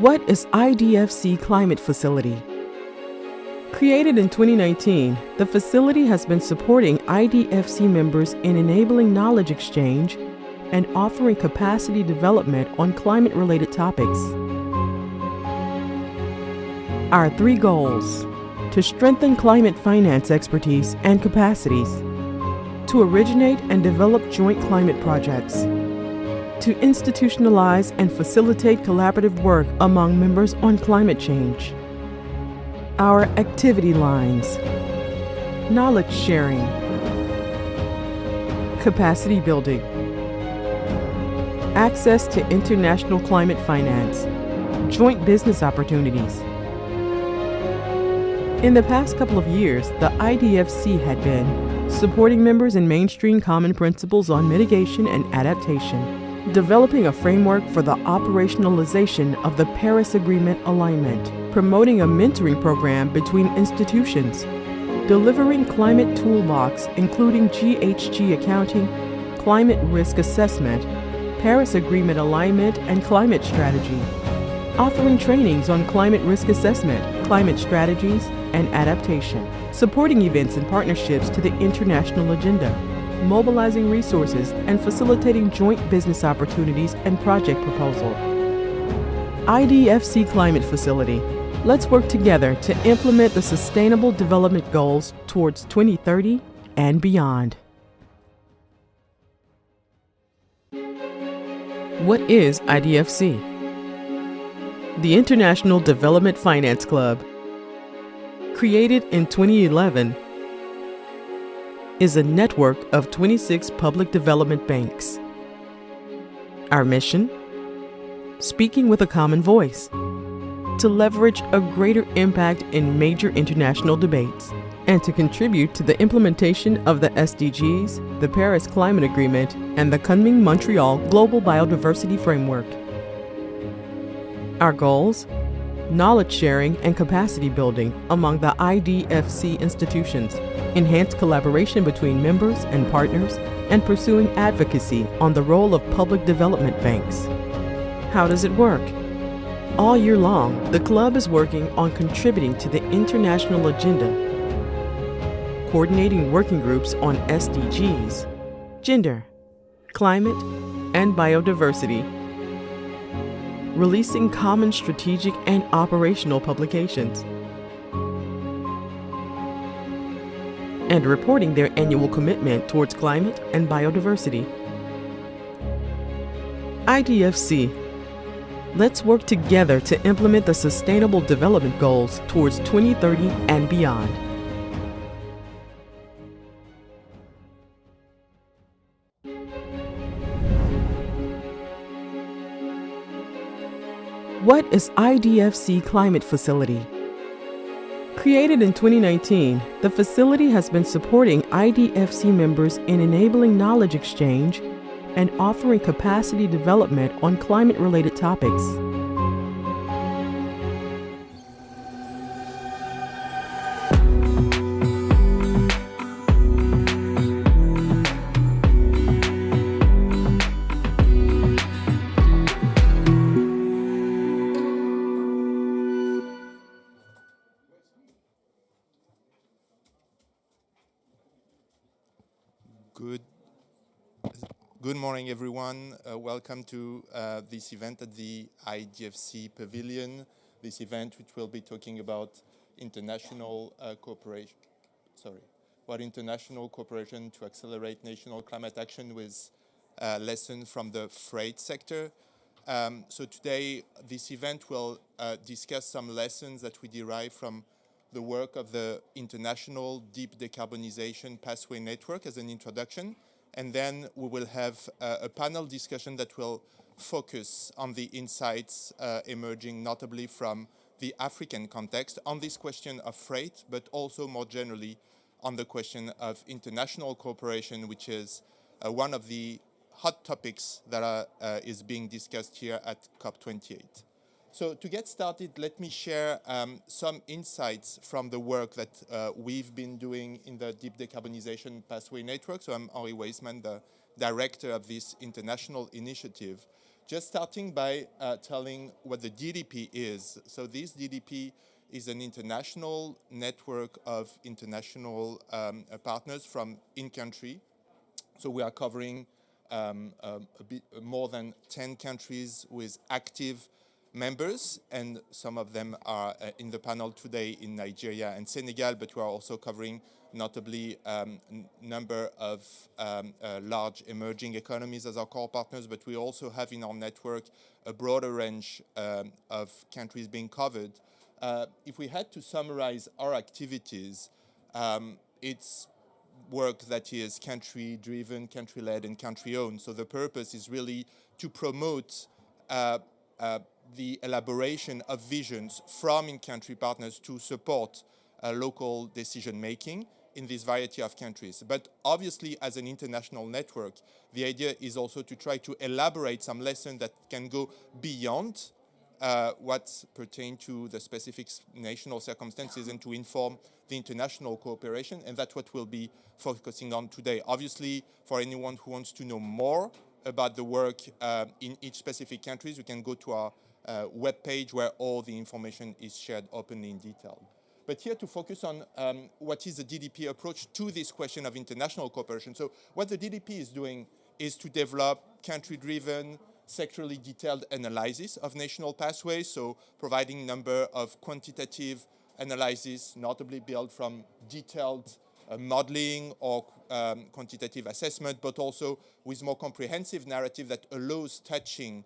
What is IDFC Climate Facility? Created in 2019, the facility has been supporting IDFC members in enabling knowledge exchange and offering capacity development on climate-related topics. Our 3 goals: to strengthen climate finance expertise and capacities, to originate and develop joint climate projects, to institutionalize and facilitate collaborative work among members on climate change. Our activity lines: knowledge sharing, capacity building, access to international climate finance, joint business opportunities. In the past couple of years, the IDFC had been supporting members in mainstream common principles on mitigation and adaptation, developing a framework for the operationalization of the Paris Agreement alignment, promoting a mentoring program between institutions, delivering climate toolbox including GHG accounting, climate risk assessment, Paris Agreement alignment and climate strategy, offering trainings on climate risk assessment, climate strategies, and adaptation, supporting events and partnerships to the international agenda, mobilizing resources and facilitating joint business opportunities and project proposal. IDFC Climate Facility. Let's work together to implement the Sustainable Development Goals towards 2030 and beyond. What is IDFC? The International Development Finance Club, created in 2011, is a network of 26 public development banks. Our mission? Speaking with a common voice, to leverage a greater impact in major international debates, and to contribute to the implementation of the SDGs, the Paris Climate Agreement, and the Kunming-Montreal Global Biodiversity Framework. Our goals? Knowledge sharing and capacity building among the IDFC institutions, enhanced collaboration between members and partners, and pursuing advocacy on the role of public development banks. How does it work? All year long, the club is working on contributing to the international agenda, coordinating working groups on SDGs, gender, climate, and biodiversity, releasing common strategic and operational publications, and reporting their annual commitment towards climate and biodiversity. IDFC. Let's work together to implement the Sustainable Development Goals towards 2030 and beyond. What is IDFC Climate Facility? Created in 2019, the facility has been supporting IDFC members in enabling knowledge exchange and offering capacity development on climate-related topics. Good morning, everyone. Welcome to this event at the IDFC Pavilion. This event, which will be talking about international cooperation. International cooperation to accelerate national climate action with lesson from the freight sector. So today, this event will discuss some lessons that we derive from the work of the International Deep Decarbonization Pathway Network as an introduction. And then we will have a panel discussion that will focus on the insights emerging notably from the African context on this question of freight, but also more generally on the question of international cooperation, which is one of the hot topics that is being discussed here at COP28. So to get started, let me share some insights from the work that we've been doing in the Deep Decarbonization Pathway Network. So I'm Henri Weisman, the director of this international initiative. Just starting by telling what the DDP is. So this DDP is an international network of international partners from in-country. So we are covering a bit more than 10 countries with active members, and some of them are in the panel today in Nigeria and Senegal, but we are also covering notably number of large emerging economies as our core partners, but we also have in our network a broader range of countries being covered. If we had to summarize our activities, it's work that is country-driven, country-led, and country-owned. So the purpose is really to promote the elaboration of visions from in-country partners to support local decision-making in this variety of countries. But obviously, as an international network, the idea is also to try to elaborate some lessons that can go beyond what pertain to the specific national circumstances and to inform the international cooperation, and that's what we'll be focusing on today. Obviously, for anyone who wants to know more about the work in each specific countries, you can go to our webpage where all the information is shared openly in detail. But here to focus on what is the DDP approach to this question of international cooperation. So what the DDP is doing is to develop country-driven, sectorally detailed analysis of national pathways, so providing number of quantitative analysis, notably built from detailed modeling or quantitative assessment, but also with more comprehensive narrative that allows touching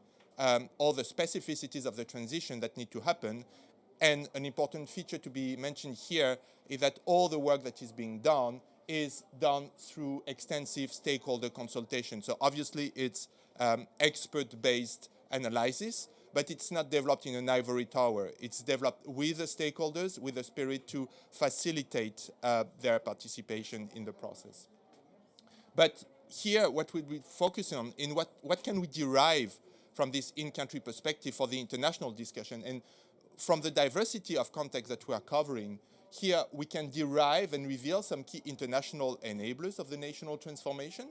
all the specificities of the transition that need to happen. And an important feature to be mentioned here is that all the work that is being done is done through extensive stakeholder consultation. So obviously it's expert-based analysis, but it's not developed in an ivory tower. It's developed with the stakeholders, with the spirit to facilitate their participation in the process. But here, what we be focusing on, in what can we derive from this in-country perspective for the international discussion? And from the diversity of context that we are covering, here we can derive and reveal some key international enablers of the national transformation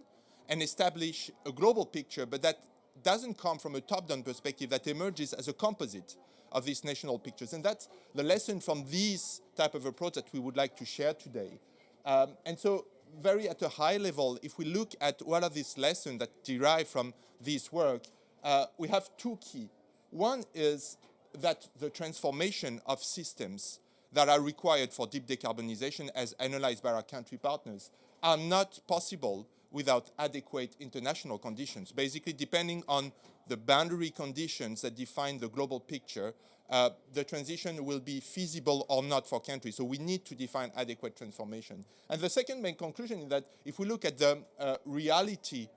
and establish a global picture, but that doesn't come from a top-down perspective, that emerges as a composite of these national pictures. And that's the lesson from this type of approach that we would like to share today. And so very at a high level, if we look at what are these lessons that derive from this work, we have two key. One is that the transformation of systems that are required for deep decarbonization, as analyzed by our country partners, are not possible without adequate international conditions. Basically, depending on the boundary conditions that define the global picture, the transition will be feasible or not for countries. So we need to define adequate transformation. And the second main conclusion is that if we look at the reality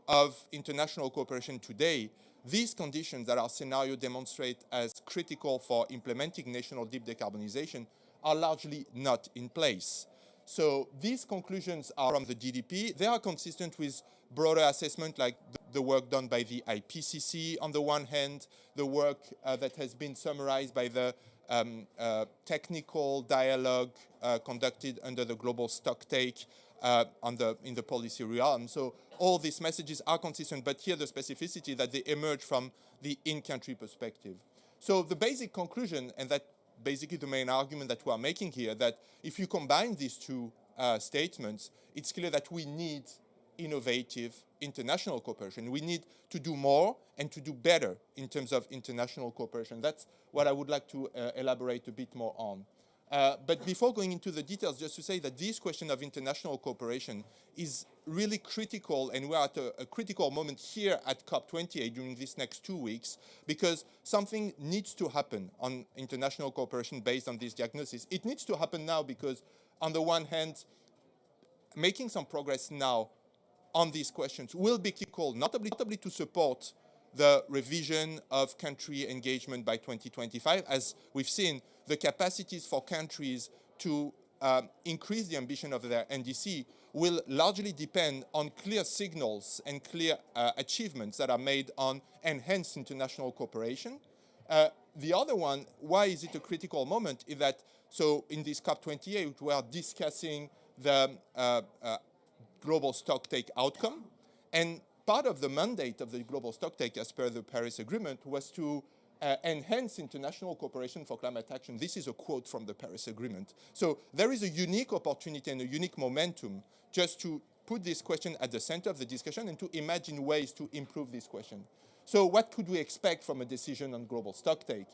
of international cooperation today, these conditions that our scenario demonstrate as critical for implementing national deep decarbonization are largely not in place. So these conclusions are from the DDP. They are consistent with broader assessment like the work done by the IPCC on the one hand, the work that has been summarized by the technical dialogue conducted under the global stocktake in the policy realm. So all these messages are consistent, but here the specificity that they emerge from the in-country perspective. So the basic conclusion, and that basically the main argument that we are making here, that if you combine these two statements, it's clear that we need innovative international cooperation. We need to do more and to do better in terms of international cooperation. That's what I would like to elaborate a bit more on. But before going into the details, just to say that this question of international cooperation is really critical, and we're at a critical moment here at COP28 during these next 2 weeks, because something needs to happen on international cooperation based on this diagnosis. It needs to happen now because, on the one hand, making some progress now on these questions will be critical, notably to support the revision of country engagement by 2025. As we've seen, the capacities for countries to increase the ambition of their NDC will largely depend on clear signals and clear achievements that are made on enhanced international cooperation. The other one, why is it a critical moment, is that, so in this COP28, we are discussing the global stocktake outcome, and part of the mandate of the global stocktake as per the Paris Agreement was to enhance international cooperation for climate action. This is a quote from the Paris Agreement. So there is a unique opportunity and a unique momentum just to put this question at the center of the discussion and to imagine ways to improve this question. So what could we expect from a decision on global stocktake?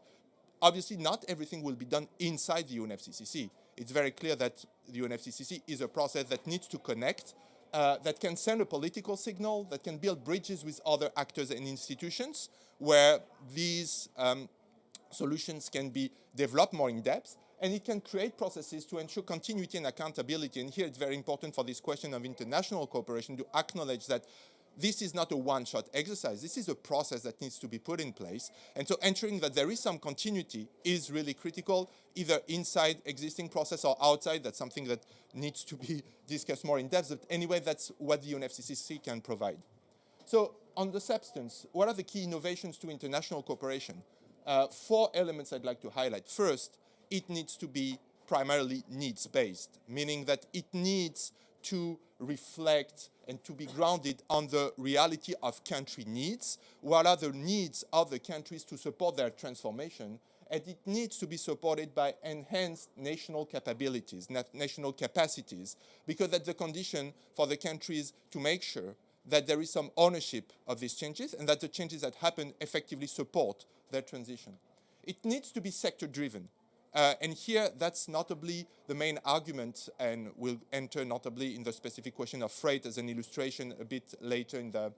Obviously, not everything will be done inside the UNFCCC. It's very clear that the UNFCCC is a process that needs to connect, that can send a political signal, that can build bridges with other actors and institutions where these solutions can be developed more in depth, and it can create processes to ensure continuity and accountability. And here it's very important for this question of international cooperation to acknowledge that this is not a one-shot exercise. This is a process that needs to be put in place. And so ensuring that there is some continuity is really critical, either inside existing process or outside. That's something that needs to be discussed more in depth. But anyway, that's what the UNFCCC can provide. So on the substance, what are the key innovations to international cooperation? 4 elements I'd like to highlight. First, it needs to be primarily needs-based, meaning that it needs to reflect and to be grounded on the reality of country needs. What are the needs of the countries to support their transformation? And it needs to be supported by enhanced national capabilities, national capacities, because that's the condition for the countries to make sure that there is some ownership of these changes and that the changes that happen effectively support their transition. It needs to be sector-driven. And here, that's notably the main argument, and we'll enter notably in the specific question of freight as an illustration a bit later in the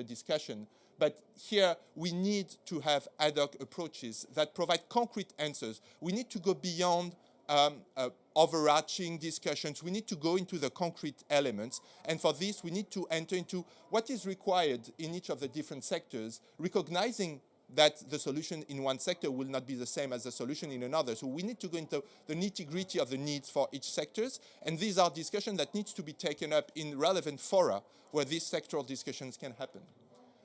discussion. But here, we need to have ad hoc approaches that provide concrete answers. We need to go beyond overarching discussions. We need to go into the concrete elements. And for this, we need to enter into what is required in each of the different sectors, recognizing that the solution in one sector will not be the same as the solution in another. So we need to go into the nitty-gritty of the needs for each sectors. And these are discussions that needs to be taken up in relevant fora where these sectoral discussions can happen.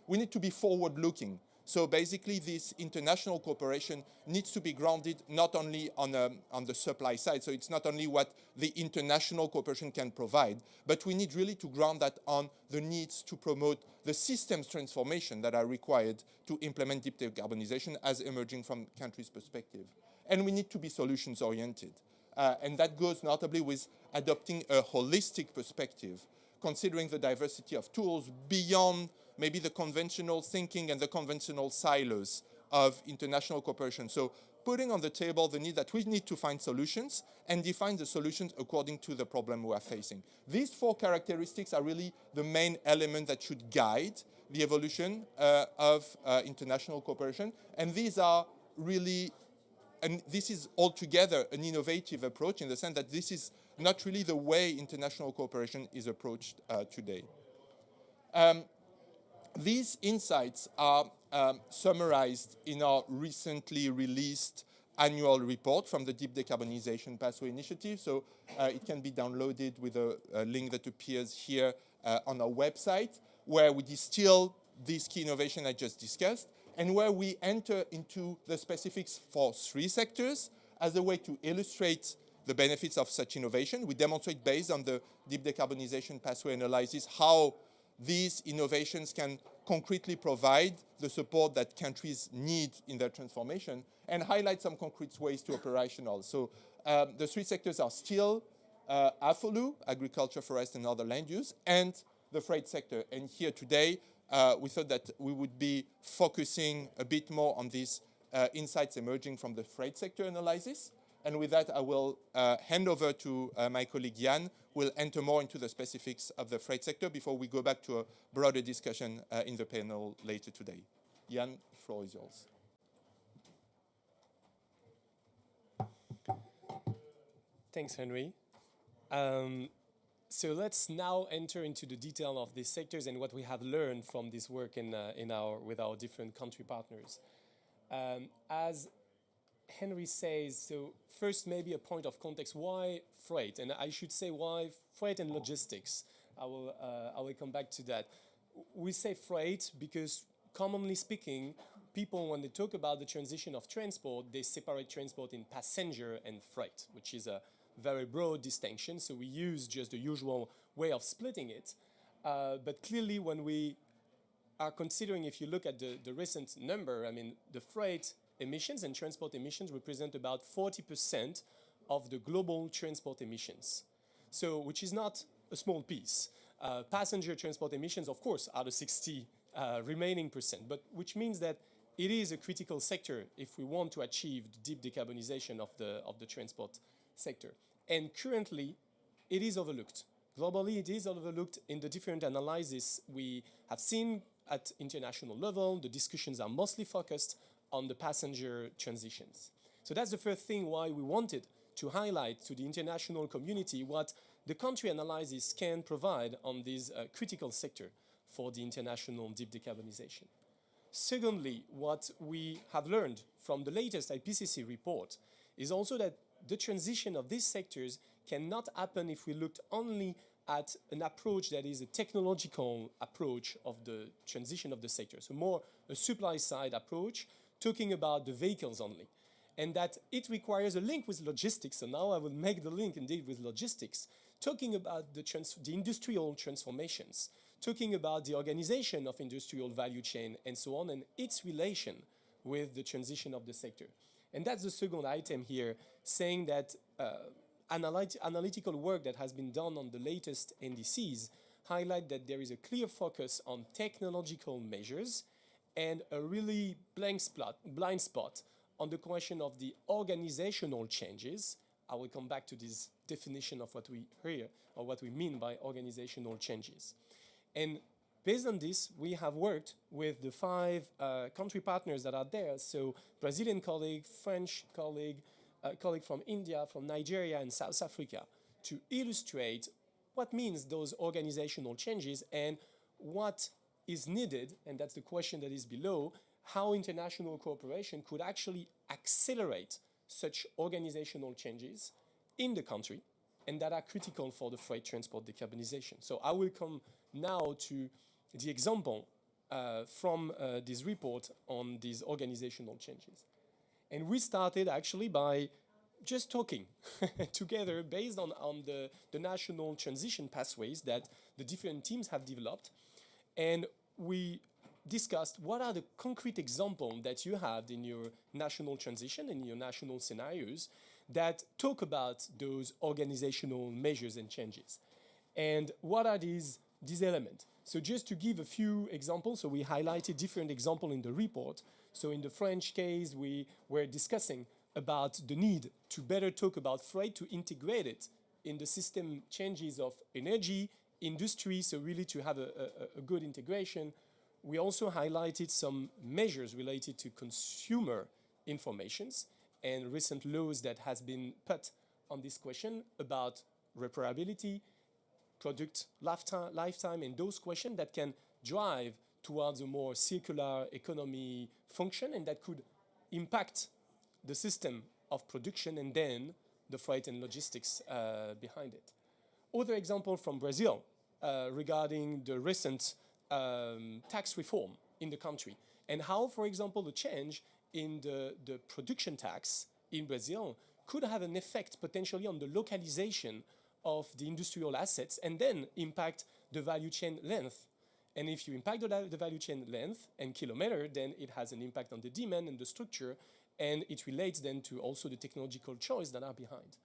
We need to be forward-looking. So basically, this international cooperation needs to be grounded not only on the supply side, so it's not only what the international cooperation can provide, but we need really to ground that on the needs to promote the systems transformation that are required to implement deep decarbonization as emerging from countries' perspective. And we need to be solutions-oriented. And that goes notably with adopting a holistic perspective, considering the diversity of tools beyond maybe the conventional thinking and the conventional silos of international cooperation. So putting on the table the need that we need to find solutions and define the solutions according to the problem we are facing. These 4 characteristics are really the main element that should guide the evolution of international cooperation. And these are really, and this is altogether an innovative approach in the sense that this is not really the way international cooperation is approached today. These insights are summarized in our recently released annual report from the Deep Decarbonization Pathway Initiative. So it can be downloaded with a link that appears here on our website, where we distill this key innovation I just discussed, and where we enter into the specifics for 3 sectors as a way to illustrate the benefits of such innovation. We demonstrate, based on the Deep Decarbonization Pathway analysis, how these innovations can concretely provide the support that countries need in their transformation and highlight some concrete ways to operational. So the 3 sectors are still AFOLU, agriculture, forest, and other land use, and the freight sector. And here today, we thought that we would be focusing a bit more on these insights emerging from the freight sector analysis. And with that, I will hand over to my colleague Jan, who will enter more into the specifics of the freight sector before we go back to a broader discussion in the panel later today. Jan, the floor is yours. Thanks, Henry. So let's now enter into the detail of these sectors and what we have learned from this work with our different country partners. As Henry says, so first maybe a point of context, why freight? And I should say why freight and logistics. I will come back to that. We say freight because, commonly speaking, people, when they talk about the transition of transport, they separate transport in passenger and freight, which is a very broad distinction. So we use just the usual way of splitting it. But clearly, when we are considering, if you look at the recent number, I mean, the freight emissions and transport emissions represent about 40% of the global transport emissions. So, which is not a small piece. Passenger transport emissions, of course, are the 60 remaining percent, but which means that it is a critical sector if we want to achieve the deep decarbonization of the transport sector. And currently, it is overlooked. Globally, it is overlooked in the different analyses we have seen at international level. The discussions are mostly focused on the passenger transitions. So that's the first thing why we wanted to highlight to the international community what the country analysis can provide on this critical sector for the international deep decarbonization. Secondly, what we have learned from the latest IPCC report is also that the transition of these sectors cannot happen if we looked only at an approach that is a technological approach of the transition of the sector. So more a supply side approach, talking about the vehicles only. And that it requires a link with logistics. So now I will make the link indeed with logistics, talking about the industrial transformations, talking about the organization of industrial value chain and so on, and its relation with the transition of the sector. And that's the second item here, saying that analytical work that has been done on the latest NDCs highlight that there is a clear focus on technological measures and a really blind spot on the question of the organizational changes. I will come back to this definition of what we hear or what we mean by organizational changes. And based on this, we have worked with the 5 country partners that are there. So Brazilian colleague, French colleague, colleague from India, from Nigeria and South Africa to illustrate what means those organizational changes and what is needed, and that's the question that is below, how international cooperation could actually accelerate such organizational changes in the country and that are critical for the freight transport decarbonization. So I will come now to the example from this report on these organizational changes. And we started actually by just talking together based on the national transition pathways that the different teams have developed. And we discussed what are the concrete examples that you have in your national transition, in your national scenarios, that talk about those organizational measures and changes. And what are these elements? So just to give a few examples, so we highlighted different examples in the report. So in the French case, we were discussing about the need to better talk about freight, to integrate it in the system changes of energy, industry, so really to have a good integration. We also highlighted some measures related to consumer informations and recent laws that has been put on this question about repairability, product lifetime, and those questions that can drive towards a more circular economy function and that could impact the system of production and then the freight and logistics behind it. Other example from Brazil regarding the recent tax reform in the country and how, for example, the change in the production tax in Brazil could have an effect potentially on the localization of the industrial assets and then impact the value chain length. And if you impact the value chain length and kilometer, then it has an impact on the demand and the structure, and it relates then to also the technological choice that are behind.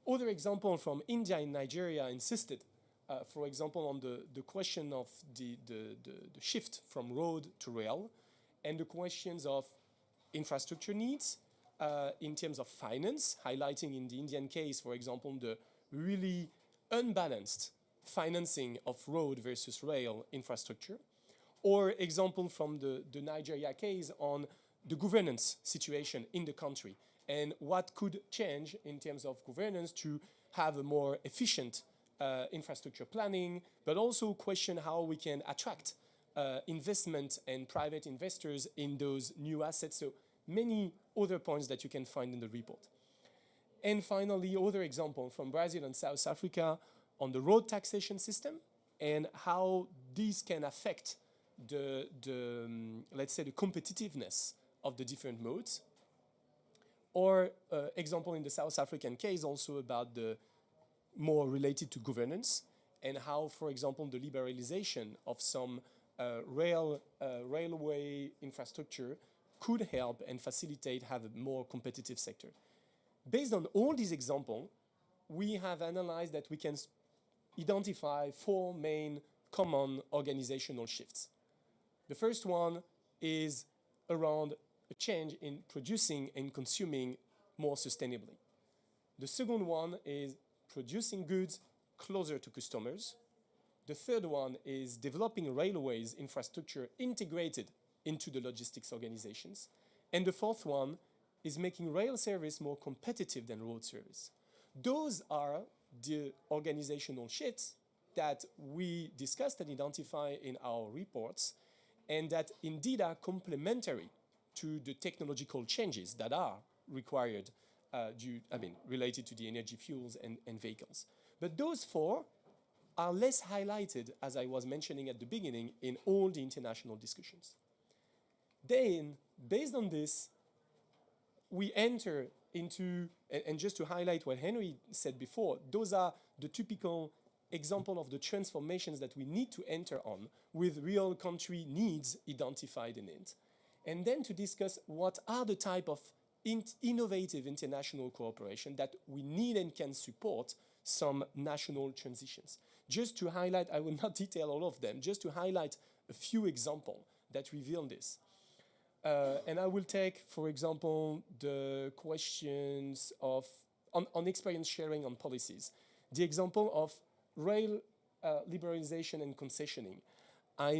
Other example from India and Nigeria insisted, for example, on the question of the shift from road to rail and the questions of infrastructure needs in terms of finance, highlighting in the Indian case, for example, the really unbalanced financing of road versus rail infrastructure, or example from the Nigeria case on the governance situation in the country and what could change in terms of governance to have a more efficient infrastructure planning, but also question how we can attract investment and private investors in those new assets. So many other points that you can find in the report. And finally, other example from Brazil and South Africa on the road taxation system and how these can affect let's say, the competitiveness of the different modes. Or example in the South African case also about the more related to governance and how, for example, the liberalization of some railway infrastructure could help and facilitate have a more competitive sector. Based on all these examples, we have analyzed that we can identify 4 main common organizational shifts. The first one is around a change in producing and consuming more sustainably. The second one is producing goods closer to customers. The third one is developing railways infrastructure integrated into the logistics organizations. And the fourth one is making rail service more competitive than road service. Those are the organizational shifts that we discussed and identified in our reports, and that indeed are complementary to the technological changes that are required related to the energy fuels and vehicles. But those 4 are less highlighted, as I was mentioning at the beginning, in all the international discussions. Then, based on this, we enter into, and just to highlight what Henry said before, those are the typical example of the transformations that we need to enter on with real country needs identified in it. And then to discuss what are the type of innovative international cooperation that we need and can support some national transitions. Just to highlight, I will not detail all of them, just to highlight a few examples that reveal this. And I will take, for example, the questions of on experience sharing on policies. The example of rail liberalization and concessioning. I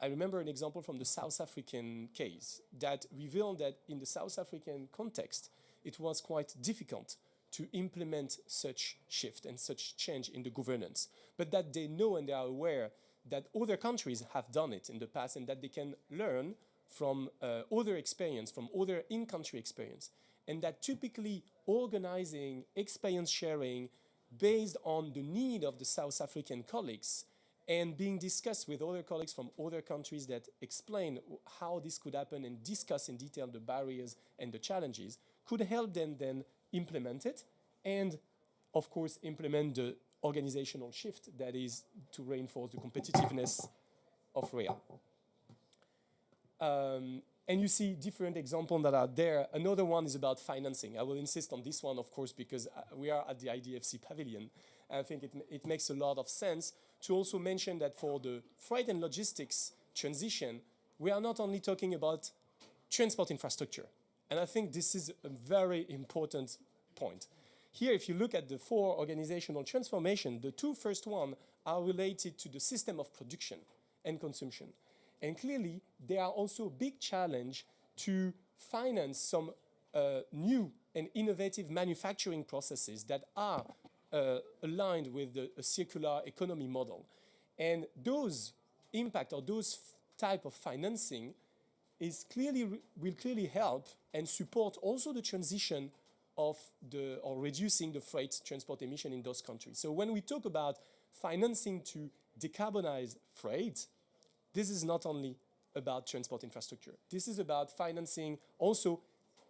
remember an example from the South African case that revealed that in the South African context, it was quite difficult to implement such shift and such change in the governance, but that they know and they are aware that other countries have done it in the past and that they can learn from other experience, from other in-country experience, and that typically organizing experience sharing based on the need of the South African colleagues and being discussed with other colleagues from other countries that explain how this could happen and discuss in detail the barriers and the challenges could help them then implement it and, of course, implement the organizational shift that is to reinforce the competitiveness of rail. And you see different examples that are there. Another one is about financing. I will insist on this one, of course, because we are at the IDFC pavilion. I think it makes a lot of sense to also mention that for the freight and logistics transition, we are not only talking about transport infrastructure. And I think this is a very important point. Here, if you look at the 4 organizational transformations, the 2 first ones are related to the system of production and consumption. And clearly, there are also a big challenge to finance some new and innovative manufacturing processes that are aligned with a circular economy model. And those impact or those type of financing will clearly help and support also the transition of reducing the freight transport emission in those countries. So when we talk about financing to decarbonize freight, this is not only about transport infrastructure. This is about financing also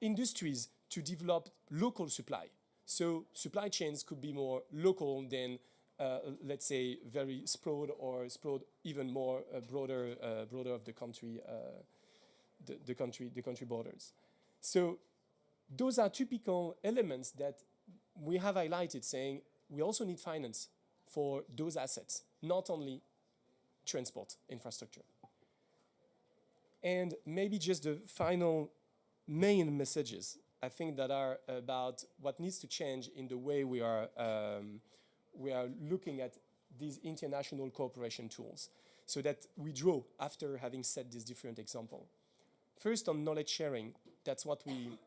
industries to develop local supply. So supply chains could be more local than, let's say, very sprawled or sprawled even more broader of the country, the country borders. So those are typical elements that we have highlighted, saying we also need finance for those assets, not only transport infrastructure. And maybe just the final main messages, I think, that are about what needs to change in the way we are looking at these international cooperation tools, so that we draw after having set this different example. First, on knowledge sharing, that's what we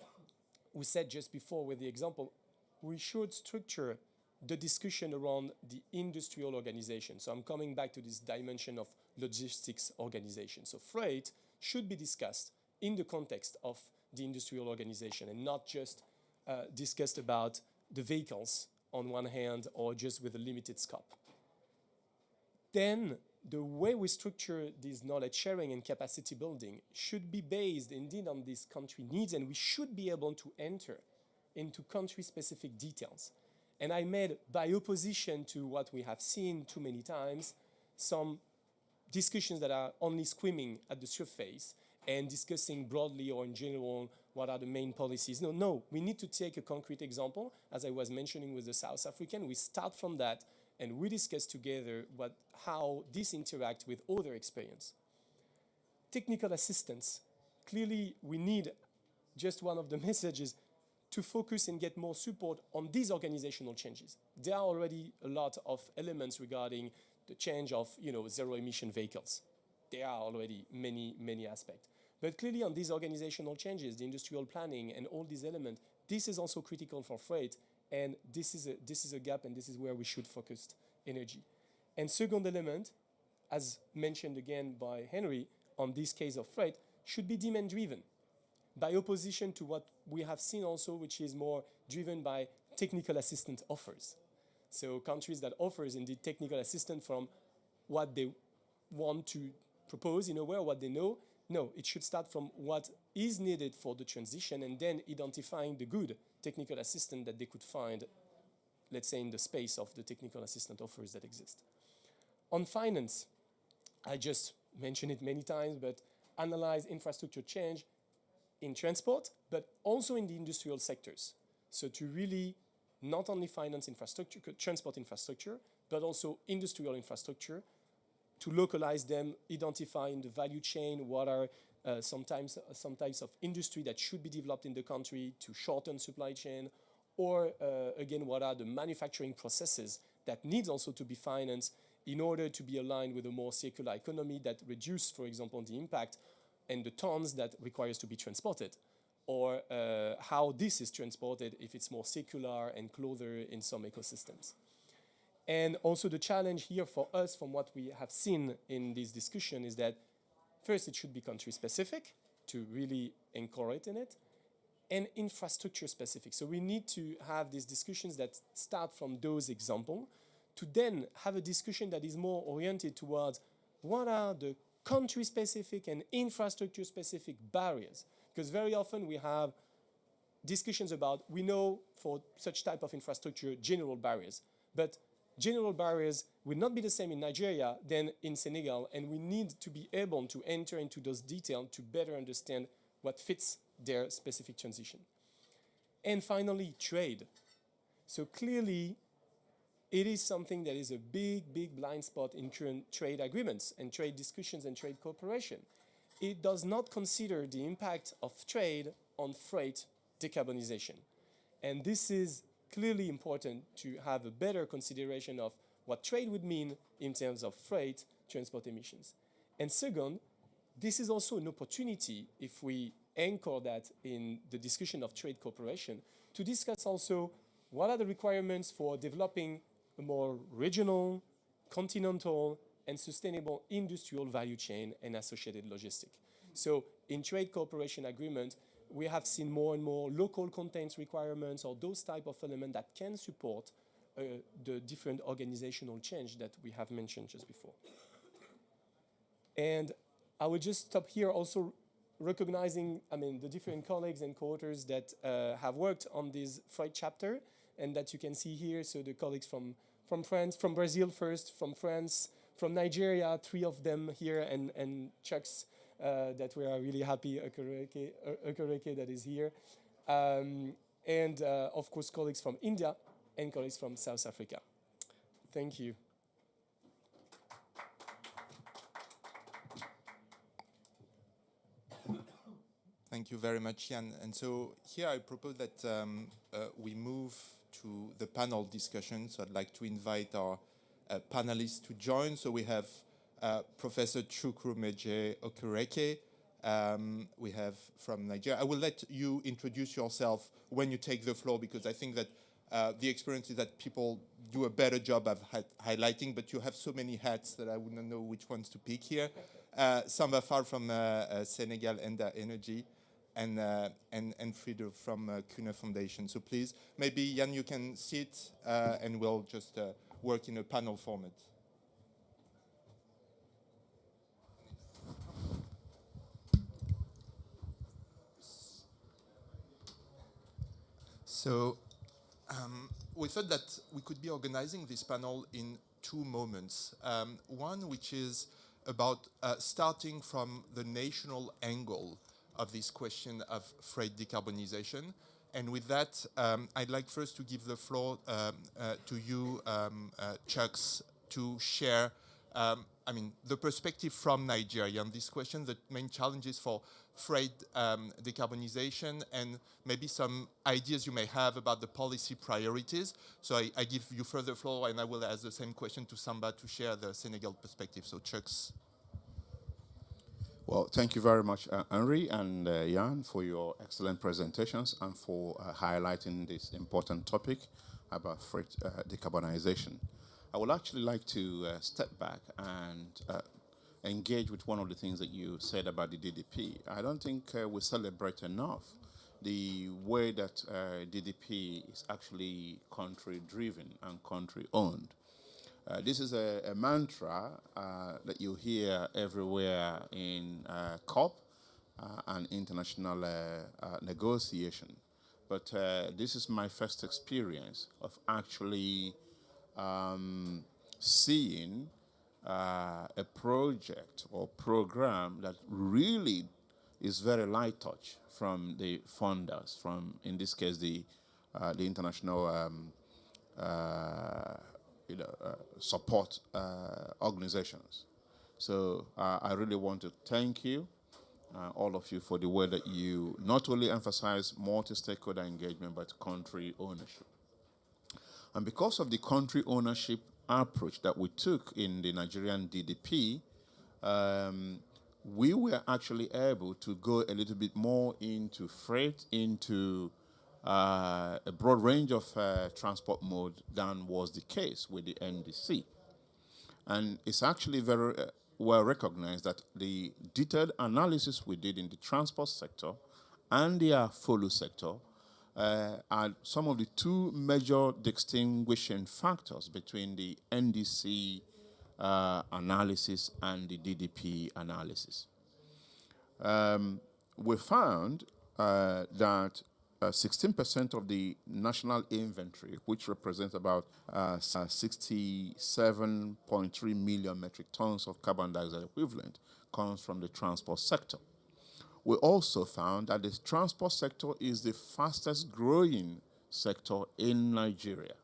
said just before with the example. We should structure the discussion around the industrial organization. So I'm coming back to this dimension of logistics organization. So freight should be discussed in the context of the industrial organization and not just discussed about the vehicles on one hand or just with a limited scope. Then the way we structure this knowledge sharing and capacity building should be based indeed on these country needs, and we should be able to enter into country-specific details And I made, by opposition to what we have seen too many times, some discussions that are only skimming at the surface and discussing broadly or in general what are the main policies. No, we need to take a concrete example, as I was mentioning with the South African. We start from that and we discuss together how this interacts with other experience. Technical assistance. Clearly, we need, just one of the messages, to focus and get more support on these organizational changes. There are already a lot of elements regarding the change of zero-emission vehicles. There are already many aspects. But clearly on these organizational changes, the industrial planning and all these elements, this is also critical for freight, and this is a gap, and this is where we should focus energy. And second element, as mentioned again by Henry, on this case of freight, should be demand-driven, by opposition to what we have seen also, which is more driven by technical assistance offers. So countries that offers indeed technical assistance from what they want to propose in a way, or what they know. No, it should start from what is needed for the transition and then identifying the good technical assistance that they could find, let's say, in the space of the technical assistance offers that exist. On finance, I just mentioned it many times, but analyze infrastructure change in transport, but also in the industrial sectors. So to really not only finance infrastructure, transport infrastructure, but also industrial infrastructure, to localize them, identify in the value chain what are some types of industry that should be developed in the country to shorten supply chain, or again, what are the manufacturing processes that needs also to be financed in order to be aligned with a more circular economy that reduce, for example, the impact and the tons that requires to be transported, or how this is transported if it's more circular and closer in some ecosystems. And also the challenge here for us, from what we have seen in this discussion, is that first it should be country specific to really incorporate in it, and infrastructure specific. So we need to have these discussions that start from those examples to then have a discussion that is more oriented towards what are the country specific and infrastructure specific barriers. Because very often we have discussions about, we know for such type of infrastructure, general barriers, but general barriers will not be the same in Nigeria than in Senegal, and we need to be able to enter into those details to better understand what fits their specific transition. And finally, trade. So clearly, it is something that is a big blind spot in current trade agreements and trade discussions and trade cooperation. It does not consider the impact of trade on freight decarbonization. And this is clearly important to have a better consideration of what trade would mean in terms of freight transport emissions. And second, this is also an opportunity, if we anchor that in the discussion of trade cooperation, to discuss also what are the requirements for developing a more regional, continental, and sustainable industrial value chain and associated logistics. So in trade cooperation agreement, we have seen more and more local content requirements or those type of elements that can support the different organizational change that we have mentioned just before. And I would just stop here, also recognizing, the different colleagues and co-authors that have worked on this freight chapter, and that you can see here. So the colleagues from France, from Brazil first, from France, from Nigeria, 3 of them here, and Chuck's that we are really happy, Okereke that is here. And of course, colleagues from India and colleagues from South Africa. Thank you. Thank you very much, Jan. And so here I propose that we move to the panel discussion. So I'd like to invite our panelists to join. So we have Professor Chukwumeje Okereke. We have from Nigeria. I will let you introduce yourself when you take the floor, because I think that the experience is that people do a better job of highlighting, but you have so many hats that I wouldn't know which ones to pick here. Samba Fall from Senegal Enda Energy, and Frido from Kuhne Foundation. So please, maybe Jan, you can sit and we'll just work in a panel format. So we thought that we could be organizing this panel in two moments. One, which is about starting from the national angle of this question of freight decarbonization. And with that, I'd like first to give the floor to you, Chucks, to share the perspective from Nigeria on this question, the main challenges for freight decarbonization, and maybe some ideas you may have about the policy priorities. So I give you further floor, and I will ask the same question to Samba to share the Senegal perspective. So Chucks. Well, thank you very much, Henry and Jan, for your excellent presentations and for highlighting this important topic about freight decarbonization. I would actually like to step back and engage with one of the things that you said about the DDP. I don't think we celebrate enough the way that DDP is actually country-driven and country-owned. This is a mantra that you hear everywhere in COP and international negotiation. But this is my first experience of actually seeing a project or program that really is very light touch from the funders, from, in this case, the international support organizations. So I really want to thank you, all of you, for the way that you not only emphasize multi-stakeholder engagement, but country ownership. And because of the country ownership approach that we took in the Nigerian DDP, we were actually able to go a little bit more into freight, into a broad range of transport mode than was the case with the NDC. And it's actually very well recognized that the detailed analysis we did in the transport sector and the follow sector are some of the two major distinguishing factors between the NDC analysis and the DDP analysis. We found that 16% of the national inventory, which represents about 67.3 million metric tons of carbon dioxide equivalent, comes from the transport sector. We also found that the transport sector is the fastest growing sector in Nigeria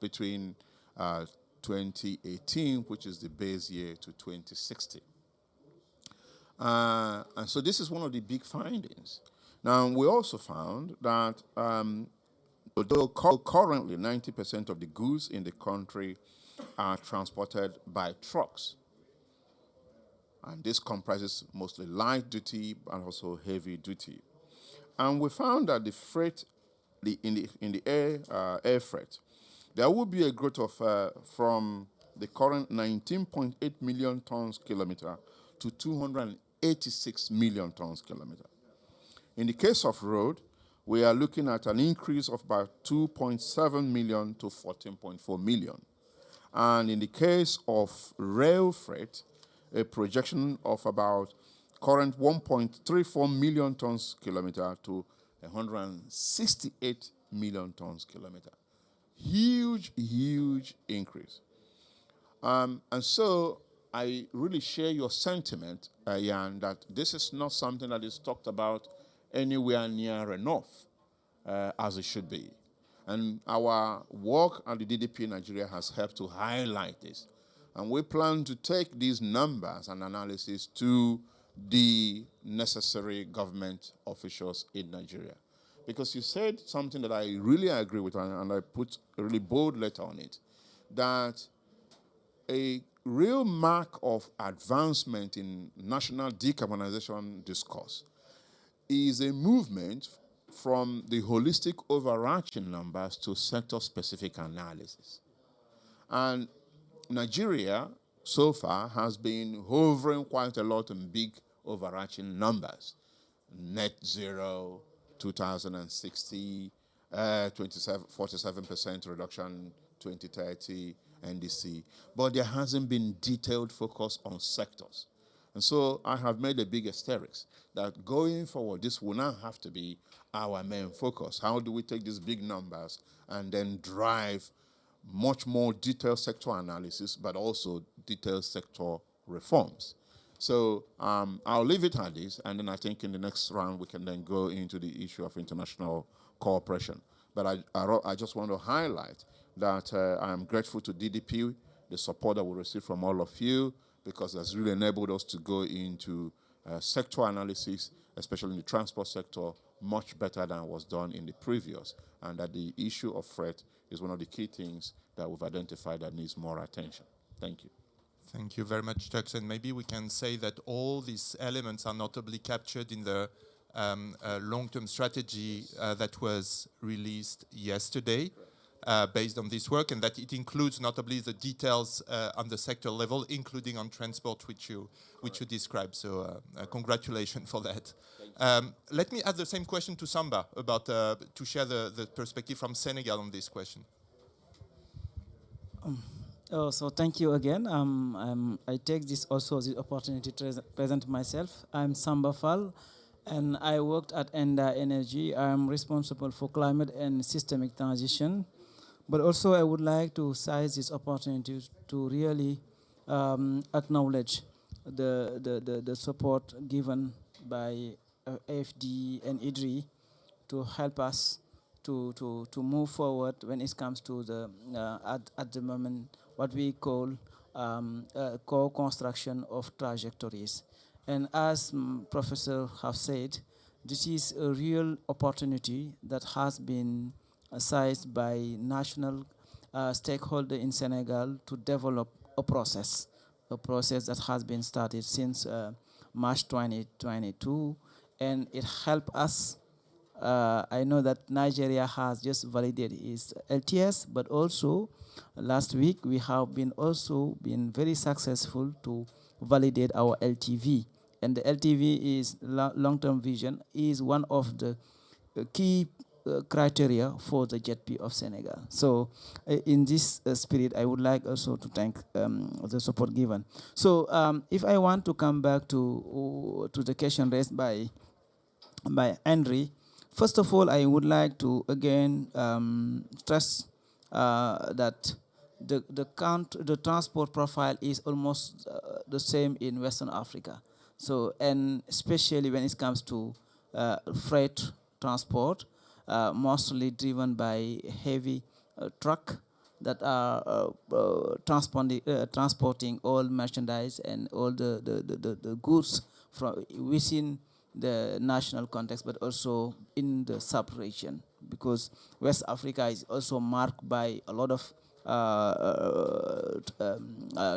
between 2018, which is the base year, to 2060. And so this is one of the big findings. Now, we also found that although currently 90% of the goods in the country are transported by trucks, and this comprises mostly light duty and also heavy duty. And we found that the freight, in the air freight, there will be a growth of from the current 19.8 million tons kilometer to 286 million tons kilometer. In the case of road, we are looking at an increase of about 2.7 million to 14.4 million. And in the case of rail freight, a projection of about current 1.34 million tons kilometer to 168 million tons kilometer. Huge, huge increase. And so I really share your sentiment, Jan, that this is not something that is talked about anywhere near enough as it should be. And our work at the DDP Nigeria has helped to highlight this. And we plan to take these numbers and analysis to the necessary government officials in Nigeria. Because you said something that I really agree with, and I put a really bold letter on it, that a real mark of advancement in national decarbonization discourse is a movement from the holistic overarching numbers to sector-specific analysis. And Nigeria, so far, has been hovering quite a lot in big overarching numbers. Net zero, 2060, 47% reduction, 2030, NDC. But there hasn't been detailed focus on sectors. And so I have made a big asterisk that going forward, this will now have to be our main focus. How do we take these big numbers and then drive much more detailed sector analysis, but also detailed sector reforms? So I'll leave it at this, and then I think in the next round we can then go into the issue of international cooperation. But I just want to highlight that I am grateful to DDP, the support that we receive from all of you, because it's really enabled us to go into sector analysis, especially in the transport sector, much better than was done in the previous, and that the issue of freight is one of the key things that we've identified that needs more attention. Thank you. Thank you very much, Tux. And maybe we can say that all these elements are notably captured in the long-term strategy that was released yesterday based on this work, and that it includes notably the details on the sector level, including on transport, which you described. So congratulations for that. Let me ask the same question to Samba about to share the perspective from Senegal on this question. So thank you again. I take this also the opportunity to present myself. I'm Samba Fall, and I worked at Enda Energy. I'm responsible for climate and systemic transition. But also I would like to seize this opportunity to really acknowledge the support given by AFD and IDRI to help us to move forward when it comes to the at the moment what we call co-construction of trajectories. And as Professor have said, this is a real opportunity that has been seized by national stakeholders in Senegal to develop a process that has been started since March 2022, and it helped us. I know that Nigeria has just validated its LTS, but also last week we have been very successful to validate our LTV. And the LTV is long-term vision is one of the key criteria for the JETP of Senegal. So in this spirit, I would like also to thank the support given. So if I want to come back to the question raised by Henry, first of all, I would like to again stress that the transport profile is almost the same in Western Africa. So, and especially when it comes to freight transport, mostly driven by heavy truck that are transporting all merchandise and all the goods from within the national context, but also in the sub-region, because West Africa is also marked by a lot of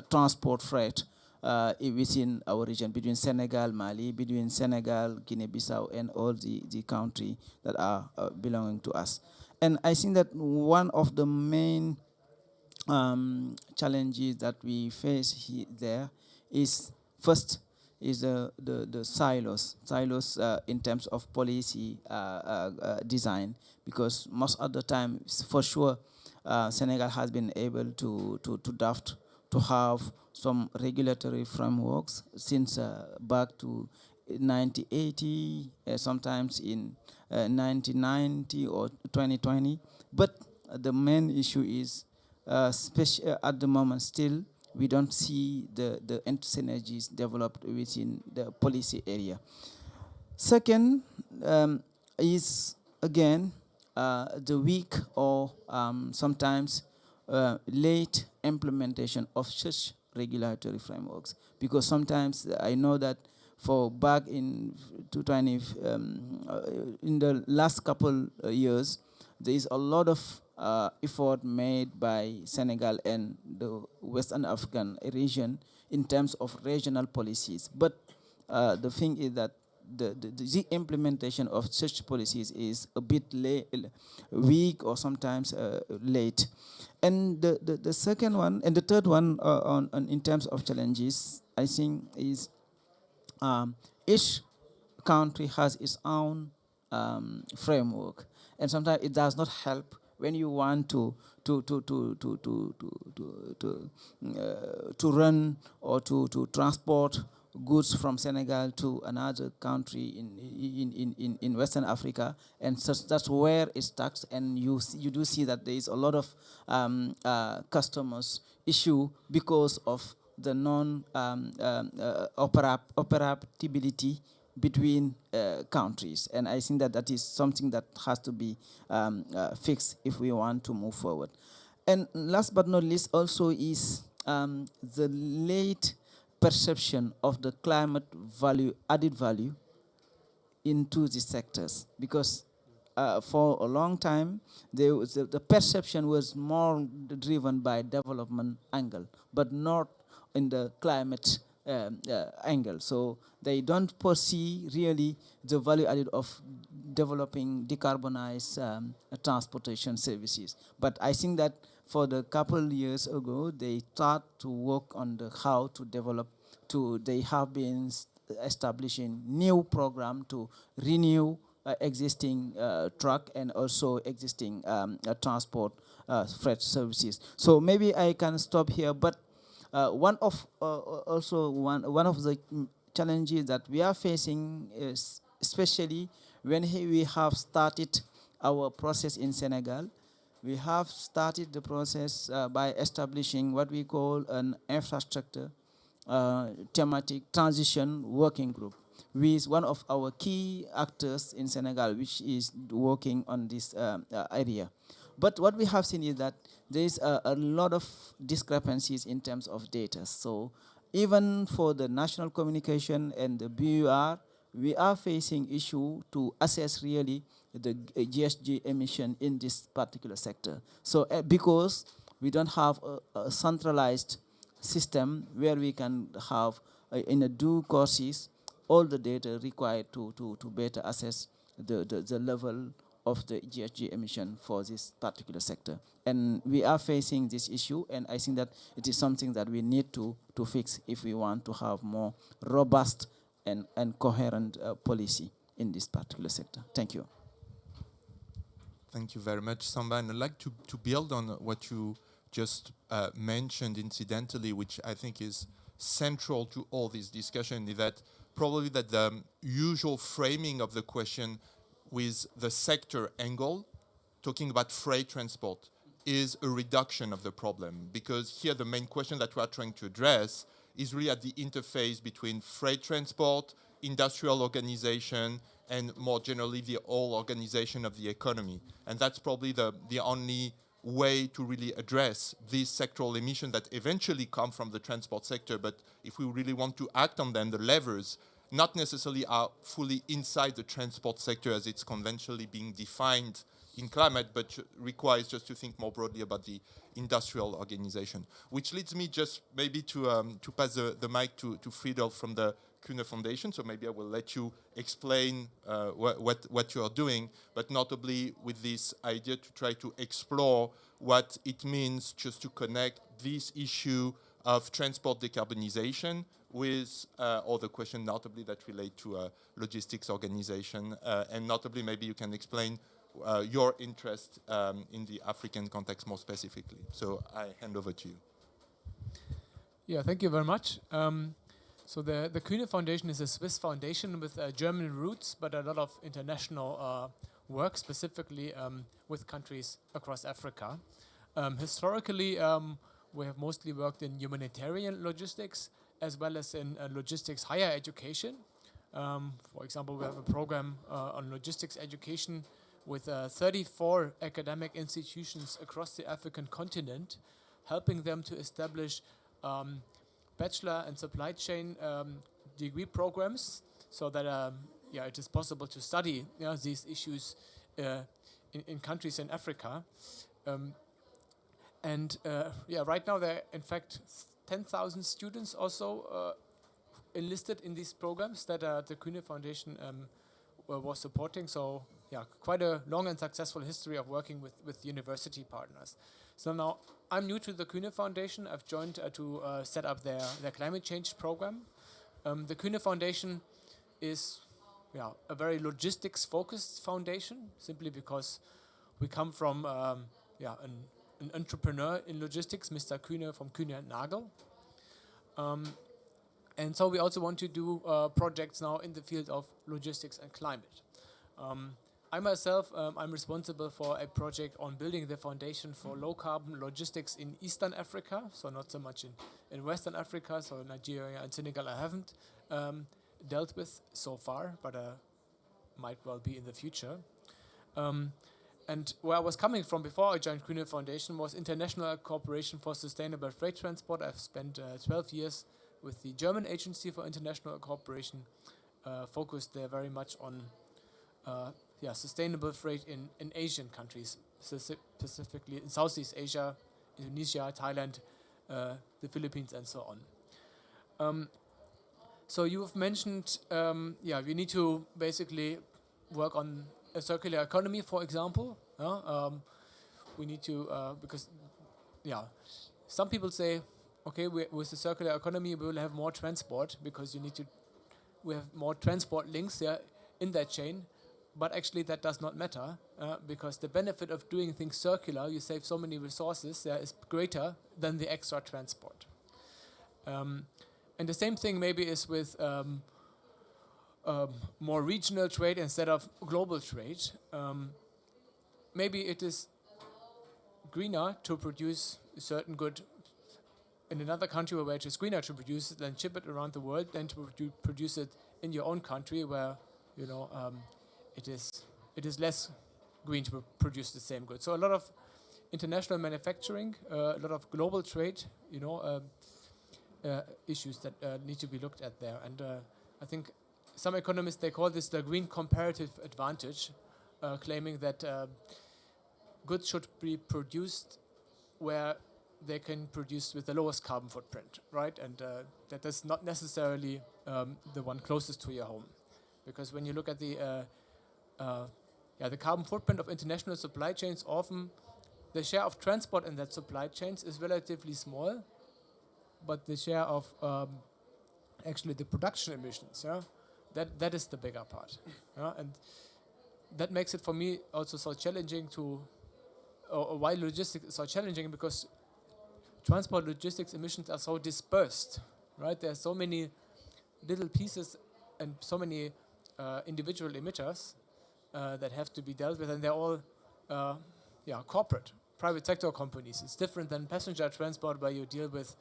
transport freight within our region, between Senegal, Mali, between Senegal, Guinea-Bissau, and all the country that are belonging to us. And I think that one of the main challenges that we face there is, first, is the silos in terms of policy design, because most of the time, for sure, Senegal has been able to draft, to have some regulatory frameworks since back to 1980, sometimes in 1990 or 2020. But the main issue is, at the moment still, we don't see the synergies developed within the policy area. Second is, again, the weak or sometimes late implementation of such regulatory frameworks. Because sometimes I know that for back in 2020, in the last couple years, there is a lot of effort made by Senegal and the Western African region in terms of regional policies. But the thing is that the implementation of such policies is a bit weak or sometimes late. And the second one, and the third one in terms of challenges, I think is each country has its own framework. And sometimes it does not help when you want to run or to transport goods from Senegal to another country in Western Africa, and that's where it's taxed. And you do see that there is a lot of customers issue because of the operability between countries. And I think that that is something that has to be fixed if we want to move forward. And last but not least also is the late perception of the climate added value into the sectors, because for a long time the perception was more driven by development angle, but not in the climate angle. So they don't foresee really the value added of developing decarbonized transportation services. But I think that for the couple years ago, they start to work on the how to develop. They have been establishing new program to renew existing truck and also existing transport freight services. So maybe I can stop here, but one of the challenges that we are facing is, especially when we have started our process in Senegal, we have started the process by establishing what we call an infrastructure thematic transition working group with one of our key actors in Senegal, which is working on this area. But what we have seen is that there is a lot of discrepancies in terms of data. So even for the national communication and the BUR, we are facing issue to assess really the GHG emission in this particular sector. So because we don't have a centralized system where we can have in a due courses all the data required to better assess the level of the GHG emission for this particular sector. And we are facing this issue, and I think that it is something that we need to fix if we want to have more robust and coherent policy in this particular sector. Thank you. Thank you very much, Samba. And I'd like to build on what you just mentioned incidentally, which I think is central to all this discussion, is that probably that the usual framing of the question with the sector angle, talking about freight transport, is a reduction of the problem. Because here the main question that we are trying to address is really at the interface between freight transport, industrial organization, and more generally the whole organization of the economy. And that's probably the only way to really address these sectoral emissions that eventually come from the transport sector. But if we really want to act on them, the levers not necessarily are fully inside the transport sector as it's conventionally being defined in climate, but requires just to think more broadly about the industrial organization. Which leads me just maybe to pass the mic to Friedel from the Kühne Foundation. So maybe I will let you explain what you are doing, but notably with this idea to try to explore what it means just to connect this issue of transport decarbonization with other questions, notably that relate to logistics organization, and notably maybe you can explain your interest in the African context more specifically. So I hand over to you. Yeah, thank you very much. So the Kühne Foundation is a Swiss foundation with German roots, but a lot of international work, specifically with countries across Africa. Historically, we have mostly worked in humanitarian logistics as well as in logistics higher education. For example, we have a program on logistics education with 34 academic institutions across the African continent, helping them to establish bachelor and supply chain degree programs, so that it is possible to study these issues in countries in Africa. Right now there are in fact 10,000 students also enlisted in these programs that the Kühne Foundation was supporting. So quite a long and successful history of working with university partners. So now I'm new to the Kühne Foundation. I've joined to set up their climate change program. The Kühne Foundation is a very logistics focused foundation, simply because we come from an entrepreneur in logistics, Mr. Kühne from Kühne & Nagel. And so we also want to do projects now in the field of logistics and climate. I myself, I'm responsible for a project on building the foundation for low-carbon logistics in Eastern Africa, so not so much in Western Africa, so Nigeria and Senegal I haven't dealt with so far, but might well be in the future. And where I was coming from before I joined Grüne Foundation was International Cooperation for Sustainable Freight Transport. I've spent 12 years with the German Agency for International Cooperation, focused there very much on sustainable freight in Asian countries, specifically in Southeast Asia, Indonesia, Thailand, the Philippines, and so on. So you've mentioned, we need to basically work on a circular economy, for example. We need to, because, some people say, okay, with the circular economy, we will have more transport because we have more transport links in that chain. But actually that does not matter because the benefit of doing things circular, you save so many resources, is greater than the extra transport. And the same thing maybe is with more regional trade instead of global trade. Maybe it is greener to produce a certain good in another country where it is greener to produce it than ship it around the world than to produce it in your own country where, it is less green to produce the same good. So a lot of international manufacturing, a lot of global trade, issues that need to be looked at there. And I think some economists, they call this the green comparative advantage, claiming that goods should be produced where they can produce with the lowest carbon footprint, right? And that is not necessarily the one closest to your home. Because when you look at the carbon footprint of international supply chains, often the share of transport in that supply chains is relatively small, but the share of actually the production emissions, that is the bigger part. And that makes it for me also so challenging or why logistics is so challenging, because transport logistics emissions are so dispersed, right? There are so many little pieces and so many individual emitters that have to be dealt with, and they're all corporate, private sector companies. It's different than passenger transport, where you deal with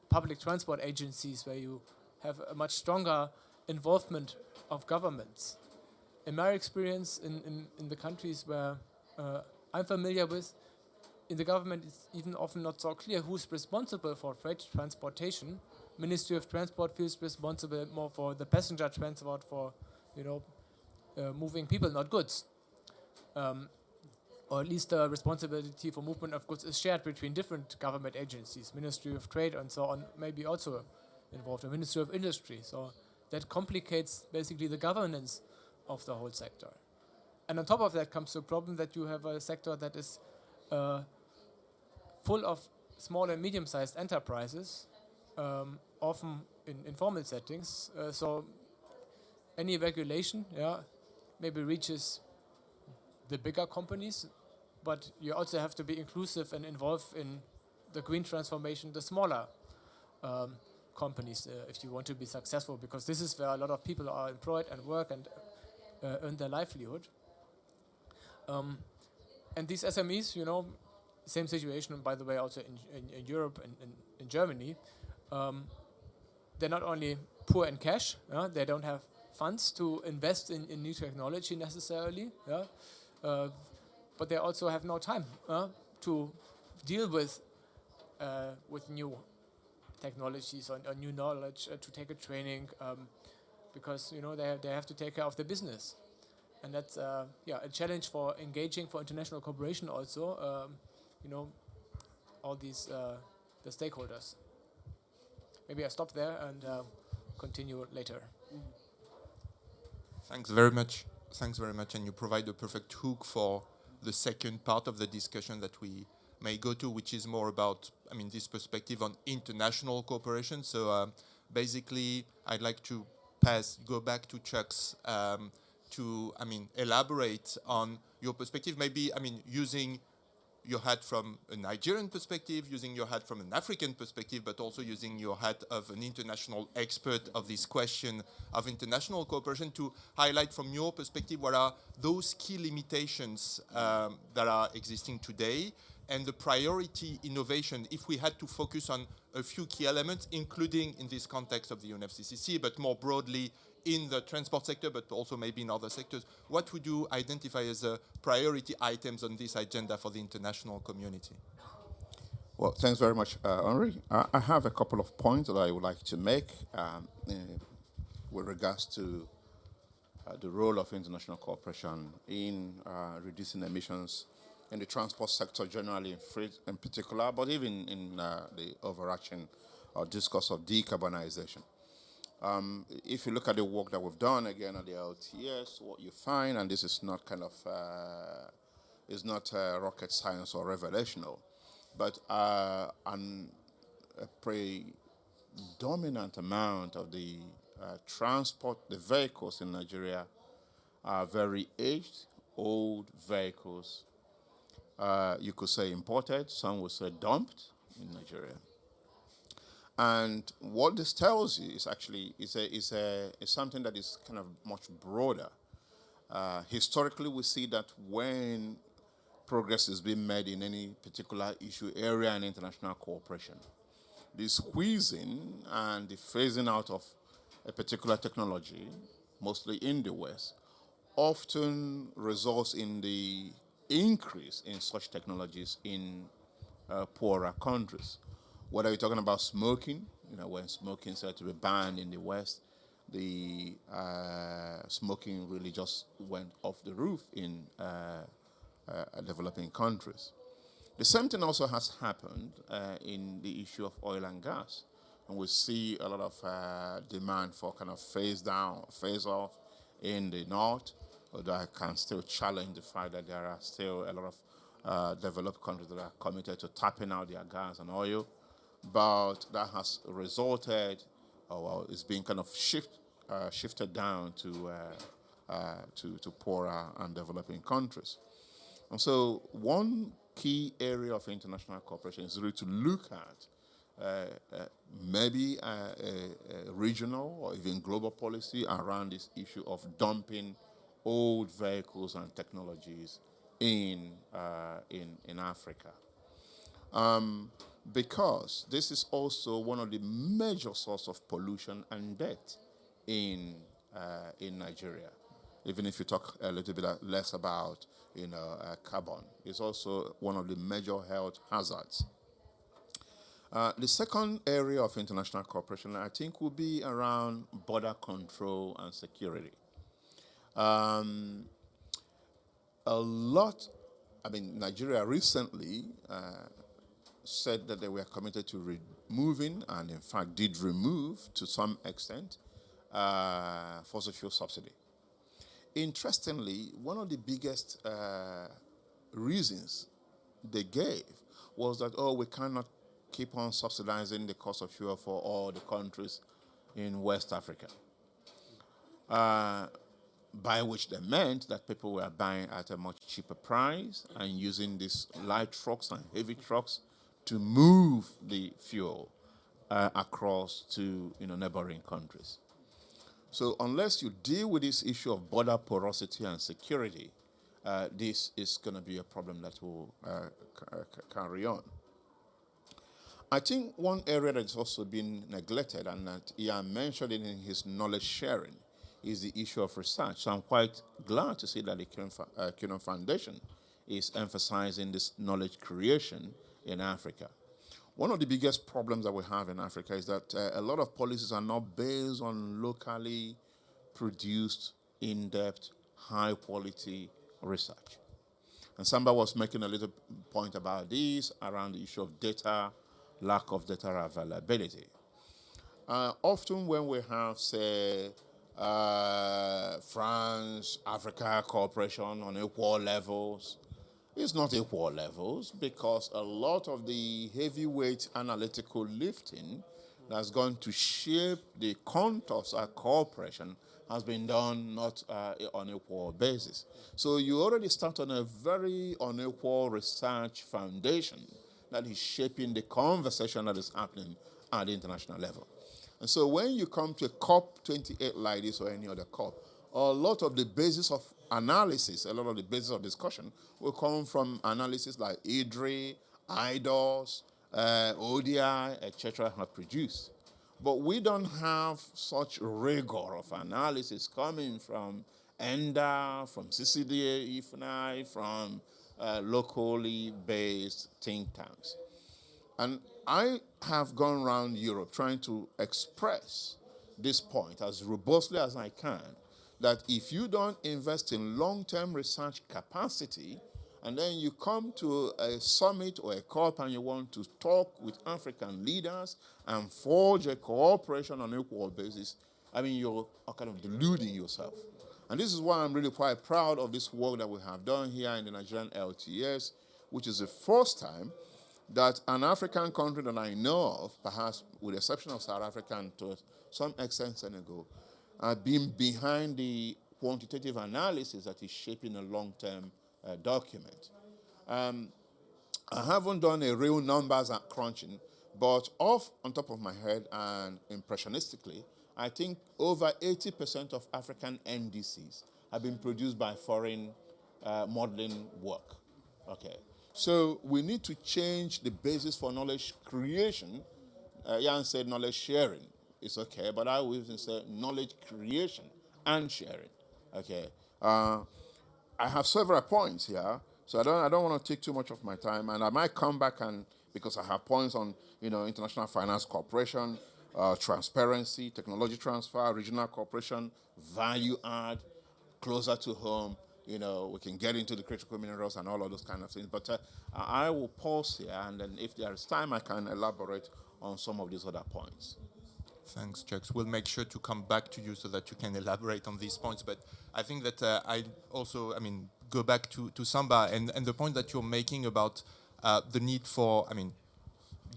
public transport agencies, where you have a much stronger involvement of governments. In my experience in the countries where I'm familiar with, in the government it's even often not so clear who's responsible for freight transportation. Ministry of Transport feels responsible more for the passenger transport, for moving people, not goods. Or at least the responsibility for movement of goods is shared between different government agencies. Ministry of Trade and so on may be also involved, the Ministry of Industry. So that complicates basically the governance of the whole sector. And on top of that comes the problem that you have a sector that is full of small and medium-sized enterprises, often in informal settings. So any regulation maybe reaches the bigger companies, but you also have to be inclusive and involved in the green transformation, the smaller companies, if you want to be successful, because this is where a lot of people are employed and work and earn their livelihood. And these SMEs, same situation, by the way, also in Europe and in Germany. They're not only poor in cash, they don't have funds to invest in new technology necessarily, but they also have no time to deal with new technologies or new knowledge, to take a training, because they have to take care of the business. And that's a challenge for engaging for international cooperation also, all these the stakeholders. Maybe I stop there and continue later. Thanks very much. Thanks very much. And you provide a perfect hook for the second part of the discussion that we may go to, which is more about, this perspective on international cooperation. So basically, I'd like to go back to Chuck's to elaborate on your perspective, maybe, using your hat from a Nigerian perspective, using your hat from an African perspective, but also using your hat of an international expert of this question of international cooperation to highlight from your perspective what are those key limitations that are existing today and the priority innovation if we had to focus on a few key elements, including in this context of the UNFCCC, but more broadly in the transport sector, but also maybe in other sectors. What would you identify as priority items on this agenda for the international community? Well, thanks very much, Henri. I have a couple of points that I would like to make with regards to the role of international cooperation in reducing emissions in the transport sector generally, in freight in particular, but even in the overarching discourse of decarbonization. If you look at the work that we've done again at the LTS, what you find, and this is not kind of is not rocket science or revelational, but a predominant amount of the the vehicles in Nigeria are very aged, old vehicles. You could say imported, some would say dumped in Nigeria. And what this tells you is actually is something that is kind of much broader. Historically, we see that when progress is being made in any particular issue area in international cooperation, the squeezing and the phasing out of a particular technology, mostly in the West, often results in the increase in such technologies in poorer countries. Whether you're talking about smoking, when smoking started to be banned in the West, the smoking really just went off the roof in developing countries. The same thing also has happened in the issue of oil and gas. And we see a lot of demand for kind of phase off in the north, although I can still challenge the fact that there are still a lot of developed countries that are committed to tapping out their gas and oil. But that has resulted, it's being kind of shifted down to poorer and developing countries. And so one key area of international cooperation is really to look at maybe a regional or even global policy around this issue of dumping old vehicles and technologies in Africa. Because this is also one of the major sources of pollution and death in Nigeria. Even if you talk a little bit less about carbon, it's also one of the major health hazards. The second area of international cooperation, I think, will be around border control and security. Nigeria recently said that they were committed to removing, and in fact did remove to some extent, fossil fuel subsidy. Interestingly, one of the biggest reasons they gave was that, we cannot keep on subsidizing the cost of fuel for all the countries in West Africa. By which they meant that people were buying at a much cheaper price and using these light trucks and heavy trucks to move the fuel across to neighboring countries. So unless you deal with this issue of border porosity and security, this is going to be a problem that will carry on. I think one area that's also been neglected, and that Ian mentioned it in his knowledge sharing, is the issue of research. So I'm quite glad to see that the Kuno Foundation is emphasizing this knowledge creation in Africa. One of the biggest problems that we have in Africa is that a lot of policies are not based on locally produced, in-depth, high-quality research. And Samba was making a little point about this around the issue of data, lack of data availability. Often when we have, say, France, Africa cooperation on equal levels, it's not equal levels because a lot of the heavyweight analytical lifting that's going to shape the contours of cooperation has been done not on an equal basis. So you already start on a very unequal research foundation that is shaping the conversation that is happening at the international level. And so when you come to a COP28 like this or any other COP, a lot of the basis of analysis, a lot of the basis of discussion will come from analysis like IDRI, IDOS, ODI, etc. have produced. But we don't have such rigor of analysis coming from ENDA, from CCDA, IFNI, from locally based think tanks. And I have gone around Europe trying to express this point as robustly as I can, that if you don't invest in long-term research capacity, and then you come to a summit or a COP and you want to talk with African leaders and forge a cooperation on an equal basis, I mean, you're kind of deluding yourself. And this is why I'm really quite proud of this work that we have done here in the Nigerian LTS, which is the first time that an African country that I know of, perhaps with the exception of South Africa and to some extent Senegal, been behind the quantitative analysis that is shaping a long-term document. I haven't done a real numbers crunching, but off on top of my head and impressionistically, I think over 80% of African NDCs have been produced by foreign modeling work. Okay, so we need to change the basis for knowledge creation. Jan said knowledge sharing. It's okay, but I will even say knowledge creation and sharing. Okay. I have several points here, so I don't want to take too much of my time, and I might come back and because I have points on international finance cooperation, transparency, technology transfer, regional cooperation, value add, closer to home. We can get into the critical minerals and all of those kind of things. But I will pause here, and then if there is time, I can elaborate on some of these other points. Thanks, Chuck. We'll make sure to come back to you so that you can elaborate on these points. But I think that I also, go back to Samba and the point that you're making about the need for,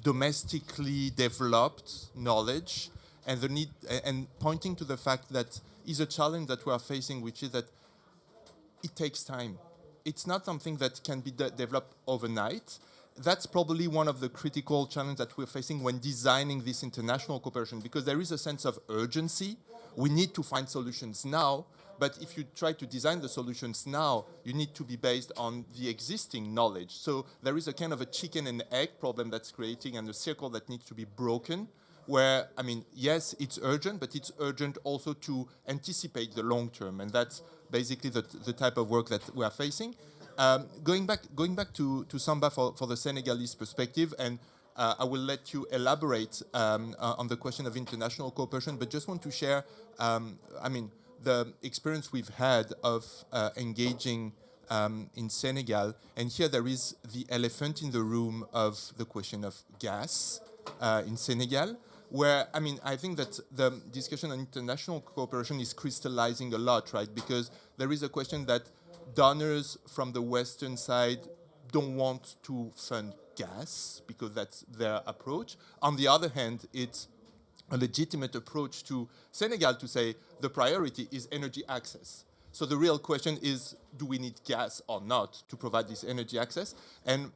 domestically developed knowledge and the need, and pointing to the fact that is a challenge that we are facing, which is that it takes time. It's not something that can be developed overnight. That's probably one of the critical challenges that we're facing when designing this international cooperation, because there is a sense of urgency. We need to find solutions now, but if you try to design the solutions now, you need to be based on the existing knowledge. So there is a kind of a chicken and egg problem that's creating and a circle that needs to be broken, where, yes, it's urgent, but it's urgent also to anticipate the long term, and that's basically the type of work that we are facing. Going back to Samba for the Senegalese perspective, and I will let you elaborate on the question of international cooperation, but just want to share, the experience we've had of engaging in Senegal, and here there is the elephant in the room of the question of gas in Senegal, where, I think that the discussion on international cooperation is crystallizing a lot, right? Because there is a question that donors from the Western side don't want to fund gas because that's their approach. On the other hand, it's a legitimate approach to Senegal to say the priority is energy access. So the real question is, do we need gas or not to provide this energy access? And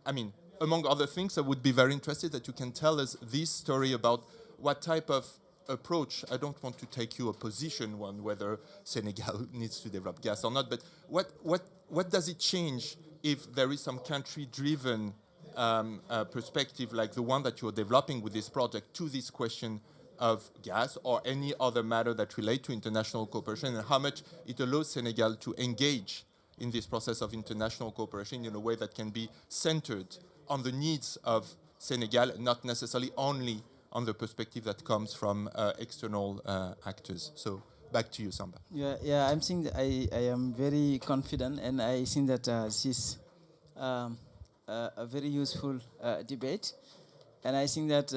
among other things, I would be very interested that you can tell us this story about what type of approach. I don't want to take you a position on whether Senegal needs to develop gas or not, but what does it change if there is some country-driven perspective like the one that you're developing with this project to this question of gas or any other matter that relate to international cooperation, and how much it allows Senegal to engage in this process of international cooperation in a way that can be centered on the needs of Senegal, not necessarily only on the perspective that comes from external actors. So back to you, Samba. Yeah. I'm saying that I am very confident, and I think that this is a very useful debate. And I think that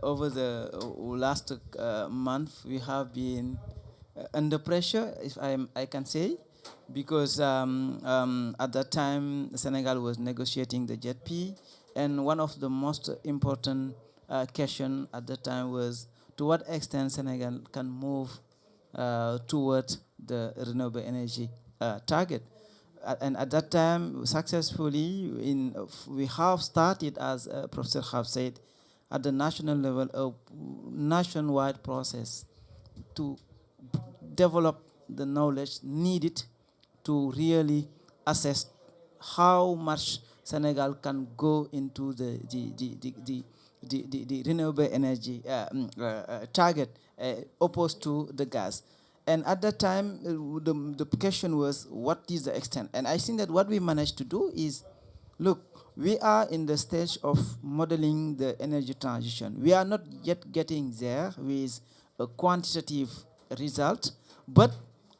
over the last month we have been under pressure, if I can say, because at that time Senegal was negotiating the JETP, and one of the most important question at the time was to what extent Senegal can move toward the renewable energy target. And at that time, successfully, we have started, as Professor have said, at the national level, a nationwide process to develop the knowledge needed to really assess how much Senegal can go into the renewable energy target opposed to the gas. And at that time, the question was, what is the extent? And I think that what we managed to do is, look, we are in the stage of modeling the energy transition. We are not yet getting there with a quantitative result, but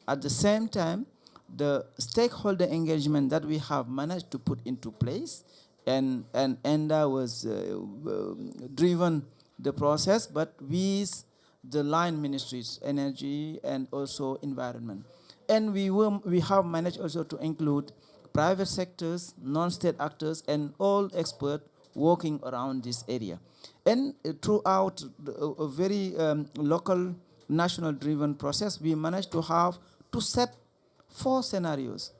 at the same time, the stakeholder engagement that we have managed to put into place, and ENDA was driven the process, but with the line ministries, energy and also environment. And we have managed also to include private sectors, non-state actors, and all experts working around this area. And throughout a very local, national-driven process, we managed to set four scenarios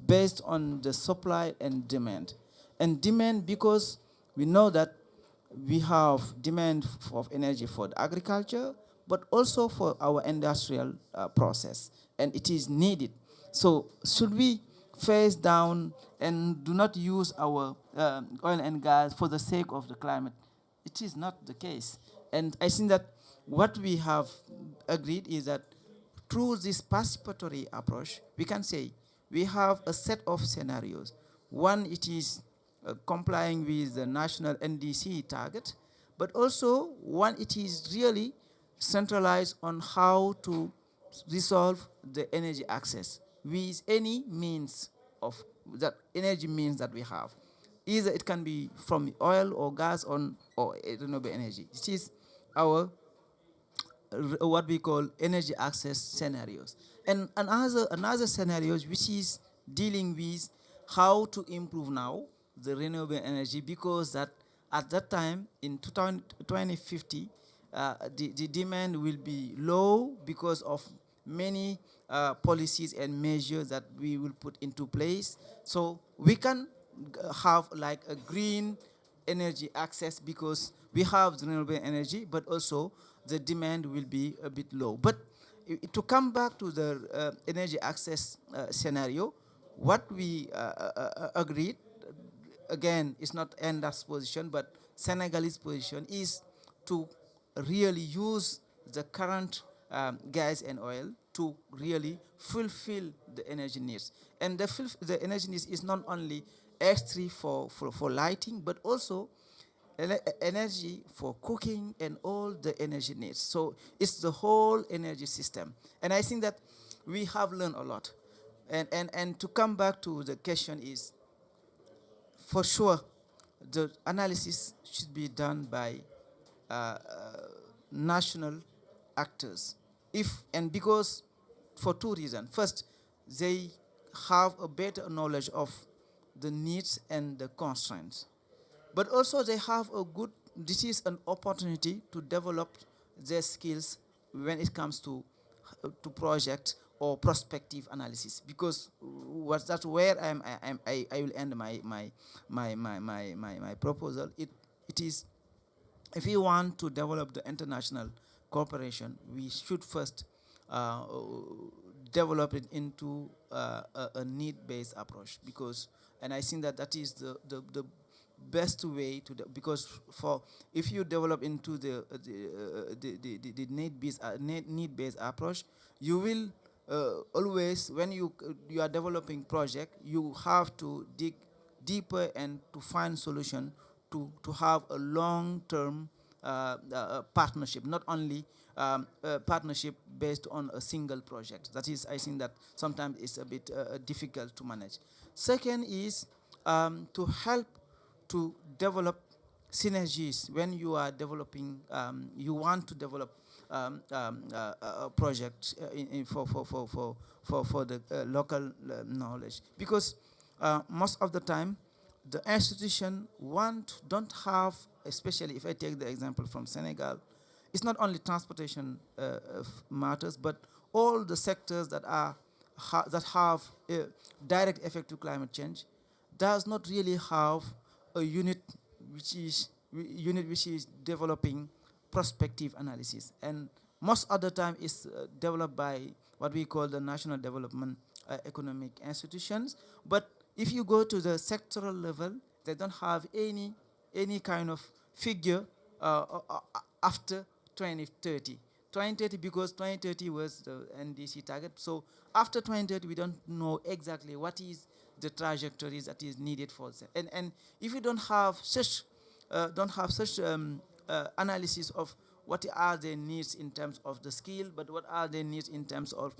based on the supply and demand. And demand because we know that we have demand of energy for the agriculture, but also for our industrial process, and it is needed. So should we face down and do not use our oil and gas for the sake of the climate? It is not the case. And I think that what we have agreed is that through this participatory approach, we can say we have a set of scenarios. One, it is complying with the national NDC target, but also one, it is really centralized on how to resolve the energy access with any means of that energy means that we have. Either it can be from oil or gas or renewable energy. This is our what we call energy access scenarios. And another scenarios which is dealing with how to improve now the renewable energy, because that at that time in 2050 the demand will be low because of many policies and measures that we will put into place. So we can have like a green energy access because we have renewable energy, but also the demand will be a bit low. But to come back to the energy access scenario, what we agreed, again, it's not ENDA's position, but Senegalese position is to really use the current gas and oil to really fulfill the energy needs. And the energy needs is not only extra for lighting, but also energy for cooking and all the energy needs. So it's the whole energy system. And I think that we have learned a lot. And to come back to the question is, for sure, the analysis should be done by national actors. Because for two reasons. First, they have a better knowledge of the needs and the constraints. But also they have this is an opportunity to develop their skills when it comes to project or prospective analysis. Because that's where I will end my proposal. It is, if we want to develop the international cooperation, we should first develop it into a need-based approach. And I think that is the best way to because if you develop into the need-based approach, you will always, when you are developing project, you have to dig deeper and to find solution to have a long-term partnership, not only partnership based on a single project. That is, I think that sometimes it's a bit difficult to manage. Second is to help to develop synergies when you are developing, you want to develop a project for the local knowledge. Because most of the time, the institution don't have especially if I take the example from Senegal, it's not only transportation matters, but all the sectors that are that have a direct effect to climate change does not really have a unit which is developing prospective analysis, and most of the time is developed by what we call the national development economic institutions. But if you go to the sectoral level, they don't have any kind of figure after 2030. 2030, because 2030 was the NDC target. So after 2030, we don't know exactly what is the trajectories that is needed for that. And if you don't have such analysis of what are the needs in terms of the skill, but what are the needs in terms of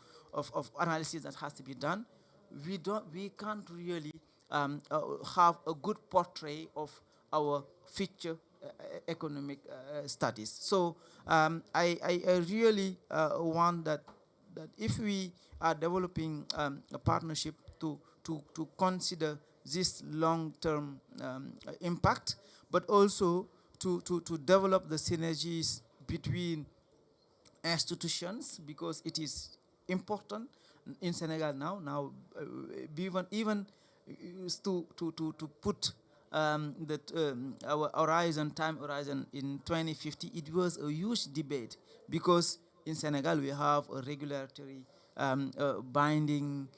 analysis that has to be done, we can't really have a good portrait of our future economic studies. So I really want that if we are developing a partnership to consider this long-term impact, but also to develop the synergies between institutions, because it is important in Senegal now even to put our time horizon in 2050. It was a huge debate, because in Senegal we have a regulatory binding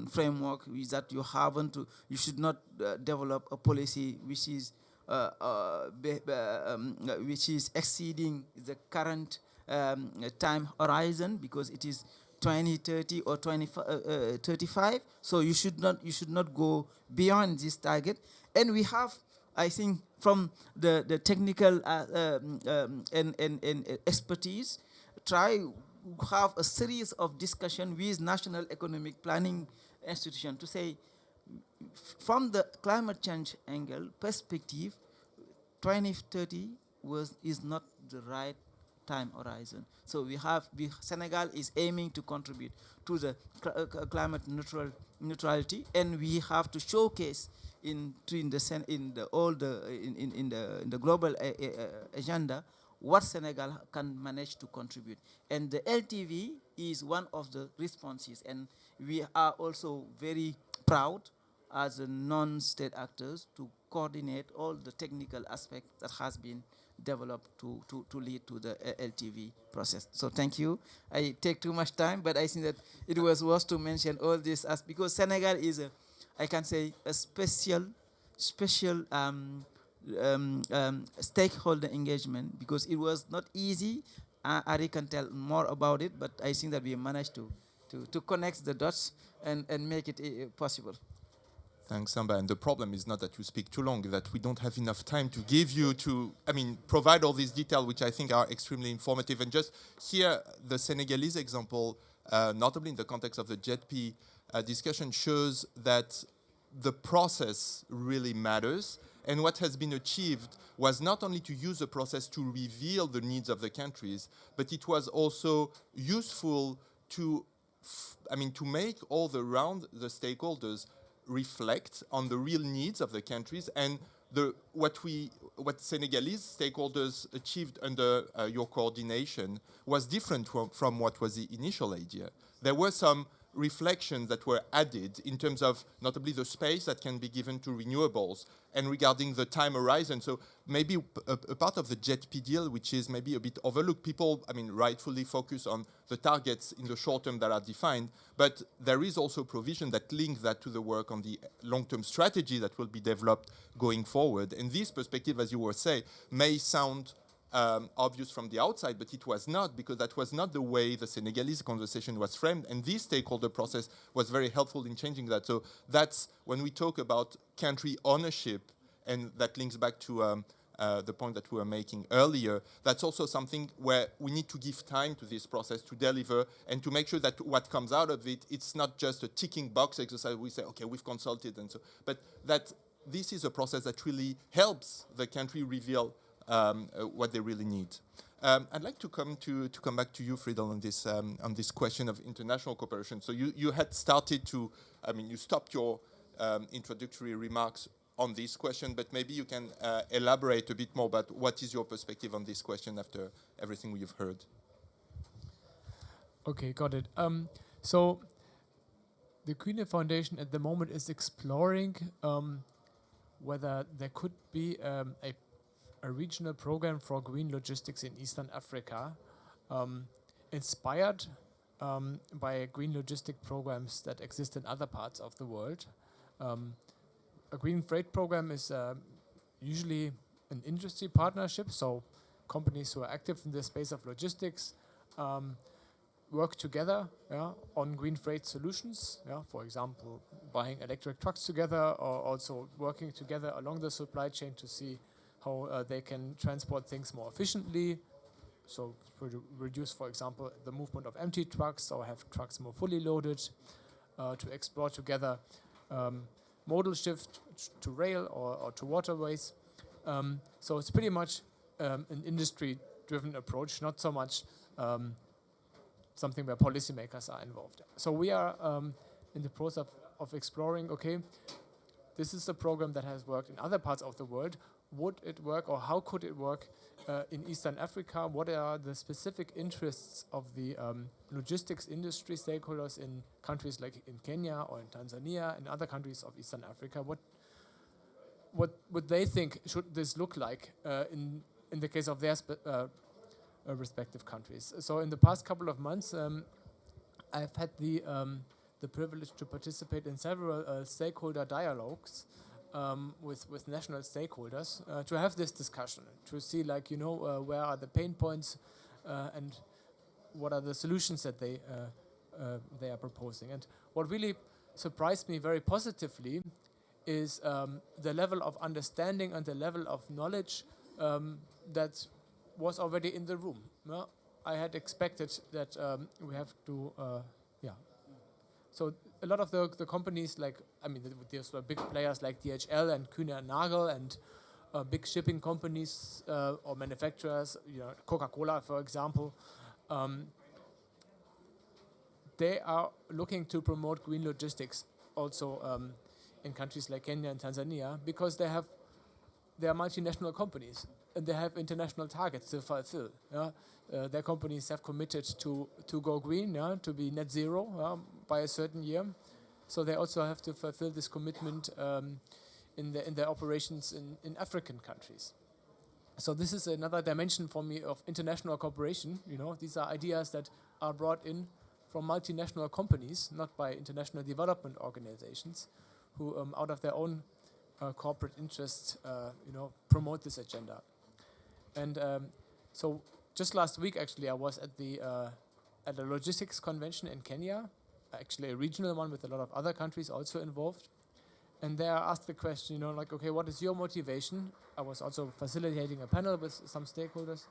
framework that you should not develop a policy which is exceeding the current time horizon, because it is 2030 or 2035. So you should not go beyond this target. And we have, I think, from the technical and expertise, try have a series of discussion with national economic planning institution to say, from the climate change angle perspective, 2030 is not the right time horizon. So Senegal is aiming to contribute to the climate neutrality, and we have to showcase in the global agenda what Senegal can manage to contribute. And the LTV is one of the responses, and we are also very proud as a non-state actors to coordinate all the technical aspects that has been developed to lead to the LTV process. So thank you. I take too much time, but I think that it was worth to mention all this because Senegal is I can say a special stakeholder engagement, because it was not easy. Ari can tell more about it, but I think that we managed to connect the dots and make it possible. Thanks, Samba. And the problem is not that you speak too long, that we don't have enough time to give you provide all these details, which I think are extremely informative. And just here, the Senegalese example, notably in the context of the JETP discussion, shows that the process really matters. And what has been achieved was not only to use the process to reveal the needs of the countries, but it was also useful to make all the stakeholders reflect on the real needs of the countries and what Senegalese stakeholders achieved under your coordination was different from what was the initial idea. There were some reflections that were added in terms of notably the space that can be given to renewables and regarding the time horizon. So maybe a part of the JETP deal, which is maybe a bit overlooked, people, rightfully focus on the targets in the short term that are defined, but there is also provision that links that to the work on the long-term strategy that will be developed going forward. And this perspective, as you were saying, may sound obvious from the outside, but it was not, because that was not the way the Senegalese conversation was framed, and this stakeholder process was very helpful in changing that. So that's when we talk about country ownership, and that links back to the point that we were making earlier, that's also something where we need to give time to this process to deliver and to make sure that what comes out of it, it's not just a ticking box exercise. We say, okay, we've consulted, and so, but that this is a process that really helps the country reveal what they really need. I'd like to come back to you, Friedel, on this question of international cooperation. So you had started to, you stopped your introductory remarks on this question, but maybe you can elaborate a bit more about what is your perspective on this question after everything we've heard. Okay, got it. So the Kühne Foundation at the moment is exploring whether there could be a regional program for green logistics in Eastern Africa, inspired by green logistic programs that exist in other parts of the world. A green freight program is usually an industry partnership, so companies who are active in the space of logistics work together on green freight solutions, for example, buying electric trucks together, or also working together along the supply chain to see how they can transport things more efficiently, so reduce, for example, the movement of empty trucks or have trucks more fully loaded, to explore together modal shift to rail or to waterways. So it's pretty much an industry-driven approach, not so much something where policymakers are involved. So we are in the process of exploring, okay, this is a program that has worked in other parts of the world. Would it work, or how could it work in Eastern Africa? What are the specific interests of the logistics industry stakeholders in countries like in Kenya or in Tanzania and other countries of Eastern Africa? What would they think should this look like in the case of their respective countries? So in the past couple of months, I've had the privilege to participate in several stakeholder dialogues with national stakeholders to have this discussion, to see, like, where are the pain points and what are the solutions that they are proposing. And what really surprised me very positively is the level of understanding and the level of knowledge that was already in the room. I had expected that we have to, So a lot of the companies, these were big players like DHL and Kühne and Nagel, and big shipping companies or manufacturers, Coca-Cola, for example. They are looking to promote green logistics also in countries like Kenya and Tanzania, because they are multinational companies and they have international targets to fulfill. Their companies have committed to go green, to be net zero by a certain year. So they also have to fulfill this commitment in their operations in African countries. So this is another dimension for me of international cooperation. These are ideas that are brought in from multinational companies, not by international development organizations, who out of their own corporate interests, promote this agenda. And so just last week, actually, I was at a logistics convention in Kenya, actually a regional one with a lot of other countries also involved. And there I asked the question, okay, what is your motivation? I was also facilitating a panel with some stakeholders.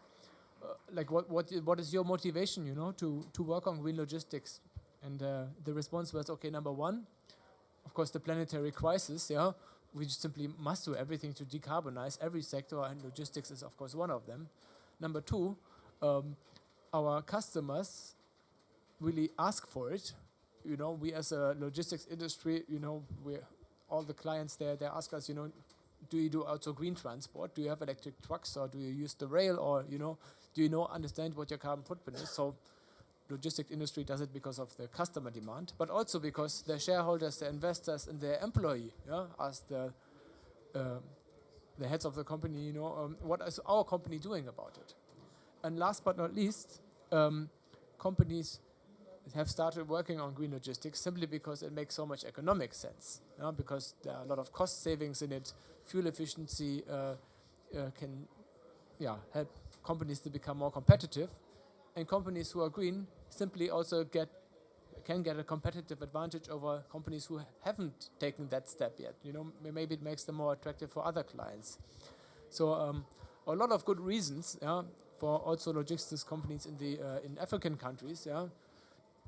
What is your motivation, to work on green logistics? And the response was, okay, number one, of course, the planetary crisis, we just simply must do everything to decarbonize every sector, and logistics is, of course, one of them. Number two, our customers really ask for it. We as a logistics industry, all the clients there, they ask us, do you do also green transport? Do you have electric trucks, or do you use the rail, or, do you understand what your carbon footprint is? So logistics industry does it because of the customer demand, but also because the shareholders, the investors, and their employee, as the heads of the company, what is our company doing about it? And last but not least, companies have started working on green logistics simply because it makes so much economic sense, because there are a lot of cost savings in it. Fuel efficiency can help companies to become more competitive, and companies who are green simply also can get a competitive advantage over companies who haven't taken that step yet. Maybe it makes them more attractive for other clients. So a lot of good reasons for also logistics companies in African countries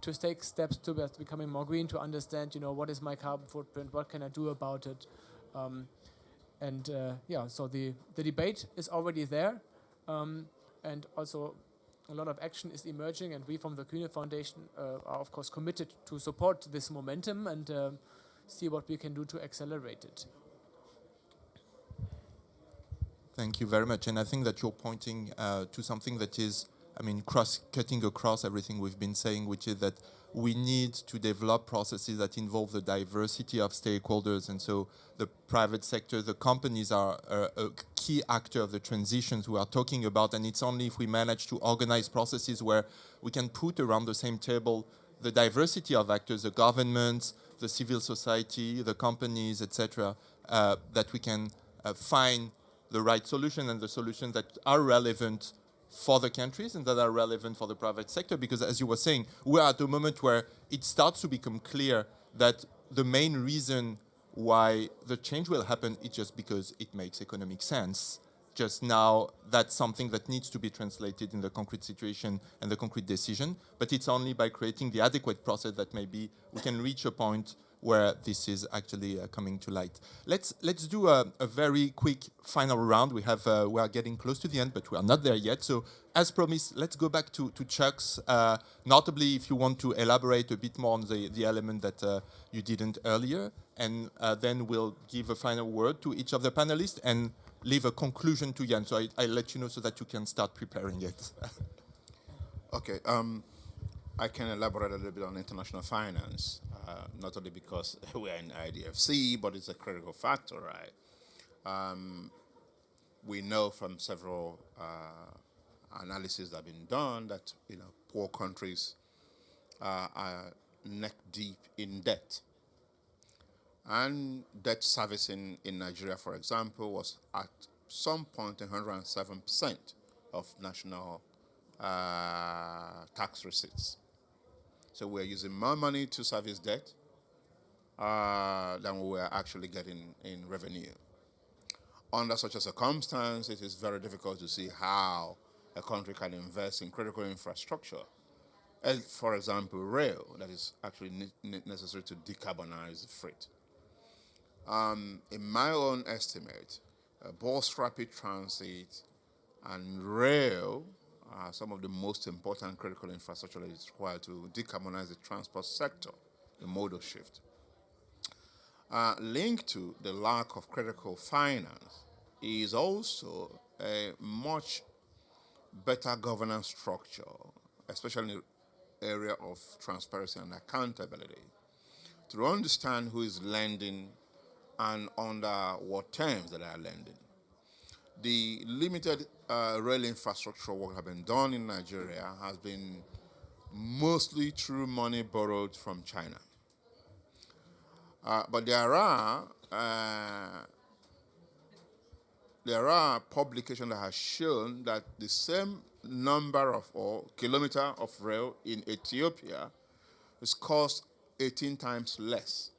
to take steps towards becoming more green, to understand what is my carbon footprint, what can I do about it, so the debate is already there, and also a lot of action is emerging, and we from the Kühne Foundation are of course committed to support this momentum and see what we can do to accelerate it. Thank you very much. And I think that you're pointing to something that is, I mean, cutting across everything we've been saying, which is that we need to develop processes that involve the diversity of stakeholders. And so the private sector, the companies are a key actor of the transitions we are talking about. And it's only if we manage to organize processes where we can put around the same table the diversity of actors, the governments, the civil society, the companies, etc., that we can find the right solution and the solutions that are relevant for the countries and that are relevant for the private sector. Because as you were saying, we're at a moment where it starts to become clear that the main reason why the change will happen is just because it makes economic sense. Just now, that's something that needs to be translated in the concrete situation and the concrete decision. But it's only by creating the adequate process that maybe we can reach a point where this is actually coming to light. Let's do a very quick final round. We are getting close to the end, but we are not there yet. So as promised, let's go back to Chuck's, notably if you want to elaborate a bit more on the element that you didn't earlier, and then we'll give a final word to each of the panelists and leave a conclusion to Jan. So I'll let you know so that you can start preparing it. Okay. I can elaborate a little bit on international finance, not only because we're in IDFC, but it's a critical factor, right? We know from several analyses that have been done that poor countries are neck deep in debt, and debt servicing in Nigeria, for example, was at some point 107% of national tax receipts. So we're using more money to service debt than we were actually getting in revenue. Under such a circumstance, it is very difficult to see how a country can invest in critical infrastructure, as, for example, rail, that is actually necessary to decarbonize the freight. In my own estimate, both rapid transit and rail are some of the most important critical infrastructure that is required to decarbonize the transport sector, the modal shift. Linked to the lack of critical finance is also a much better governance structure, especially in the area of transparency and accountability, to understand who is lending and under what terms that they are lending. The limited rail infrastructure work that has been done in Nigeria has been mostly through money borrowed from China. But there are publications that have shown that the same number of or kilometer of rail in Ethiopia is cost 18 times less.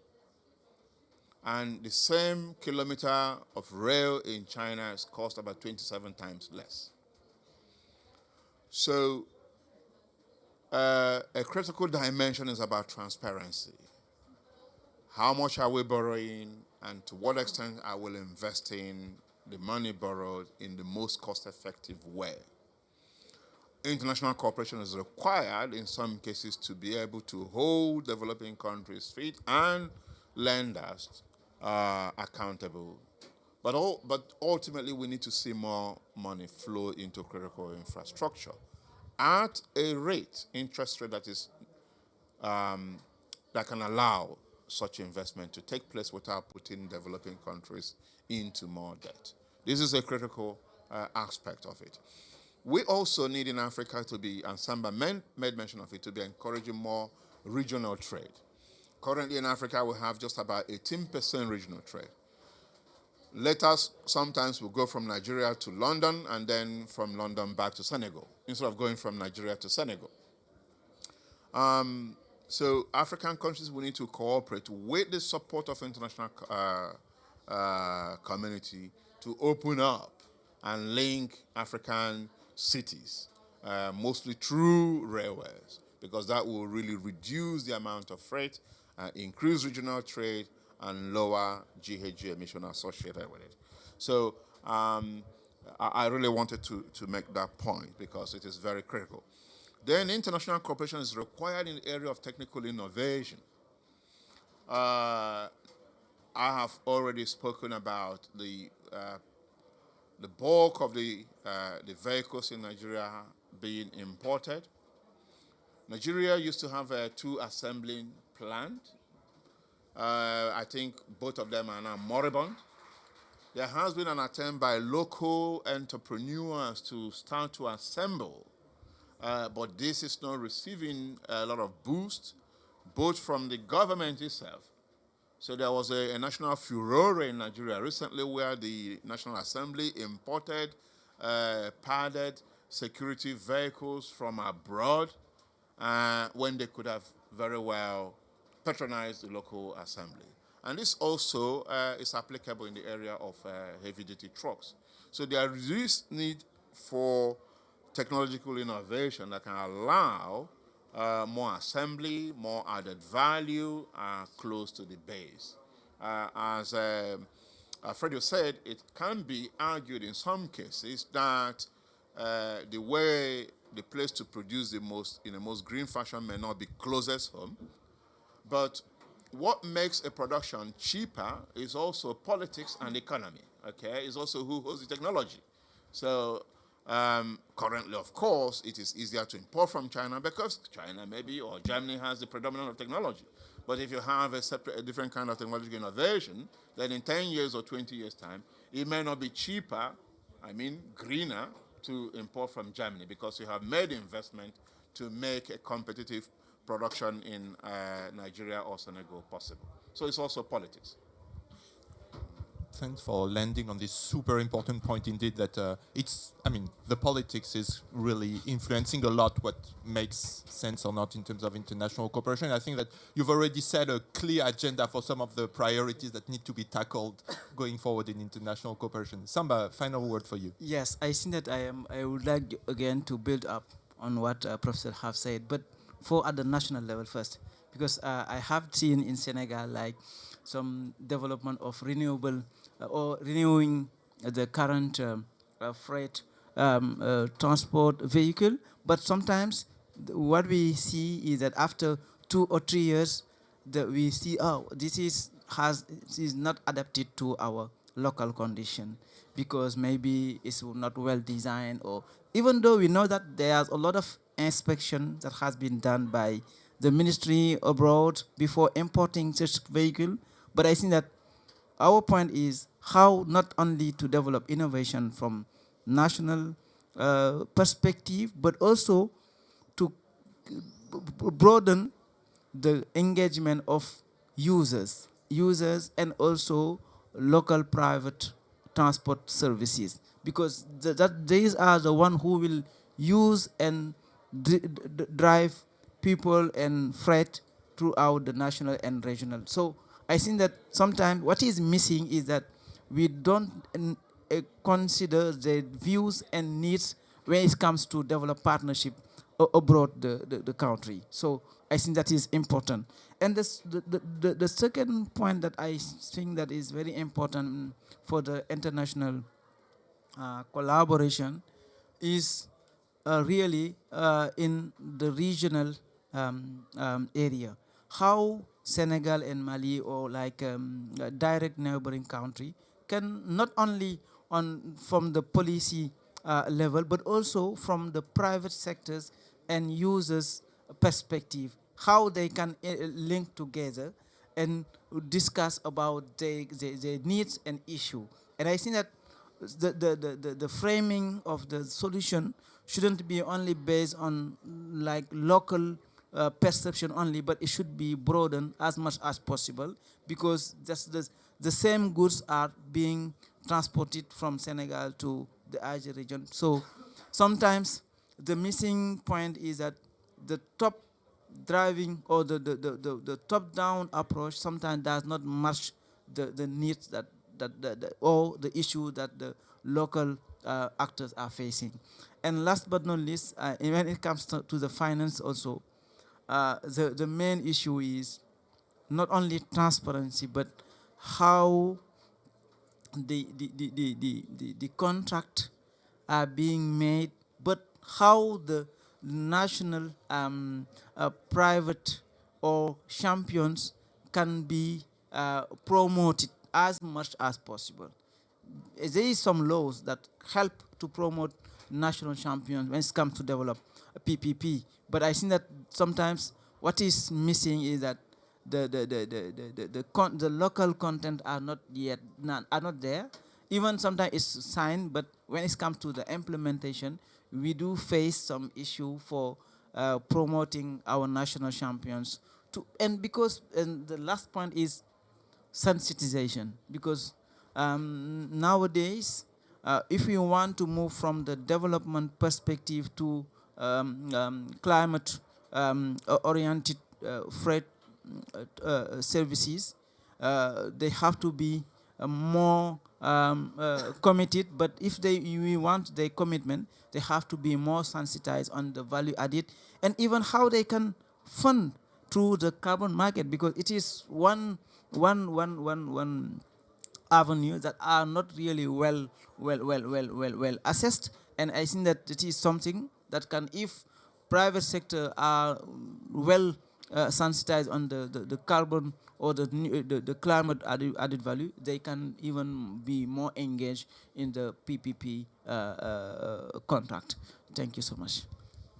And the same kilometer of rail in China is cost about 27 times less. So a critical dimension is about transparency. How much are we borrowing, and to what extent are we investing the money borrowed in the most cost-effective way? International cooperation is required in some cases to be able to hold developing countries' feet and lenders accountable. But ultimately, we need to see more money flow into critical infrastructure at a rate, interest rate that is that can allow such investment to take place without putting developing countries into more debt. This is a critical aspect of it. We also need in Africa to be, and Samba made mention of it, to be encouraging more regional trade. Currently in Africa, we have just about 18% regional trade. Letters sometimes will go from Nigeria to London and then from London back to Senegal, instead of going from Nigeria to Senegal. So African countries will need to cooperate with the support of international community to open up and link African cities, mostly through railways, because that will really reduce the amount of freight, increase regional trade, and lower GHG emission associated with it. So I really wanted to make that point because it is very critical. Then international cooperation is required in the area of technical innovation. I have already spoken about the the bulk of the vehicles in Nigeria being imported. Nigeria used to have 2 assembling plants. I think both of them are now moribund. There has been an attempt by local entrepreneurs to start to assemble, but this is not receiving a lot of boost, both from the government itself. So there was a national furor in Nigeria recently where the National Assembly imported padded security vehicles from abroad when they could have very well patronized the local assembly. And this also is applicable in the area of heavy-duty trucks. So there is need for technological innovation that can allow more assembly, more added value close to the base. As Fredo said, it can be argued in some cases that the way the place to produce in the most green fashion may not be closest home, but what makes a production cheaper is also politics and economy, okay? It's also who holds the technology. So currently, of course, it is easier to import from China because China maybe or Germany has the predominant of technology. But if you have a different kind of technological innovation, then in 10 years or 20 years' time, it may not be cheaper, greener, to import from Germany because you have made investment to make a competitive production in Nigeria or Senegal possible. So it's also politics. Thanks for landing on this super important point indeed that the politics is really influencing a lot what makes sense or not in terms of international cooperation. I think that you've already set a clear agenda for some of the priorities that need to be tackled going forward in international cooperation. Samba, final word for you. Yes, I think that I would like again to build up on what Professor have said, but for at the national level first, because I have seen in Senegal like some development of renewable or renewing the current freight transport vehicle, but sometimes what we see is that after 2 or 3 years, we see this is not adapted to our local condition because maybe it's not well designed, or even though we know that there's a lot of inspection that has been done by the ministry abroad before importing such vehicle. But I think that our point is how not only to develop innovation from national perspective, but also to broaden the engagement of users and also local private transport services, because these are the one who will use and drive people and freight throughout the national and regional. So I think that sometimes what is missing is that we don't consider the views and needs when it comes to develop partnership abroad the country. So I think that is important. And the second point that I think that is very important for the international collaboration is really in the regional area. How Senegal and Mali, or like a direct neighboring country, can not only from the policy level, but also from the private sectors and users' perspective, how they can link together and discuss about their needs and issue. And I think that the framing of the solution shouldn't be only based on like local perception only, but it should be broadened as much as possible, because the same goods are being transported from Senegal to the Asia region. So sometimes the missing point is that the top driving or the top-down approach sometimes does not match the needs or the issue that the local actors are facing. And last but not least, when it comes to the finance also, the main issue is not only transparency, but how the contract are being made, but how the national private or champions can be promoted as much as possible. there is some laws that help to promote national champions when it comes to develop a PPP. But I think that sometimes what is missing is that the local content are not there. Even sometimes it's signed, but when it comes to the implementation, we do face some issue for promoting our national champions. And the last point is sensitization, because nowadays, if we want to move from the development perspective to climate oriented freight services, they have to be more committed. But if we want their commitment, they have to be more sensitized on the value added, and even how they can fund through the carbon market, because it is one avenue that are not really well assessed. And I think that it is something that can, if private sector are well sensitized on the carbon or the climate added value, they can even be more engaged in the PPP contract. Thank you so much.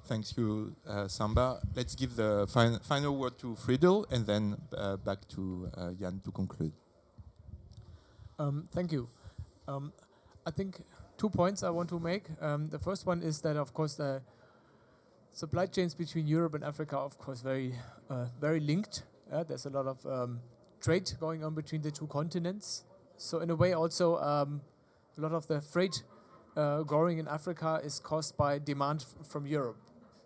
Thank you, Samba. Let's give the final word to Friedel, and then back to Jan to conclude. Thank you. I think 2 points I want to make. The first one is that, of course, the supply chains between Europe and Africa are, of course, very linked. There's a lot of trade going on between the two continents. So in a way, also, a lot of the freight growing in Africa is caused by demand from Europe.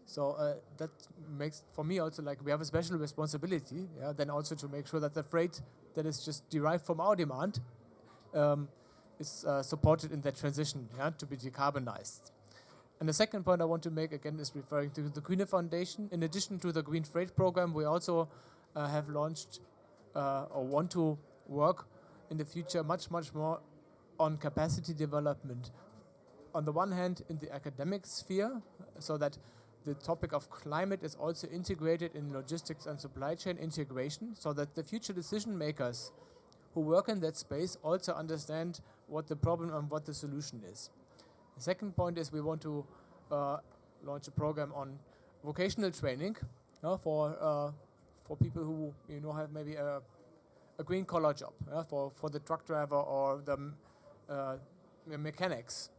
So that makes, for me, also, like, we have a special responsibility, then also to make sure that the freight that is just derived from our demand is supported in that transition, to be decarbonized. And the second point I want to make, again, is referring to the Grüne Foundation. In addition to the Green Freight Program, we also have launched or want to work in the future much more on capacity development. On the one hand, in the academic sphere, so that the topic of climate is also integrated in logistics and supply chain integration, so that the future decision makers who work in that space also understand what the problem and what the solution is. The second point is we want to launch a program on vocational training for people who have maybe a green collar job, for the truck driver or the mechanics,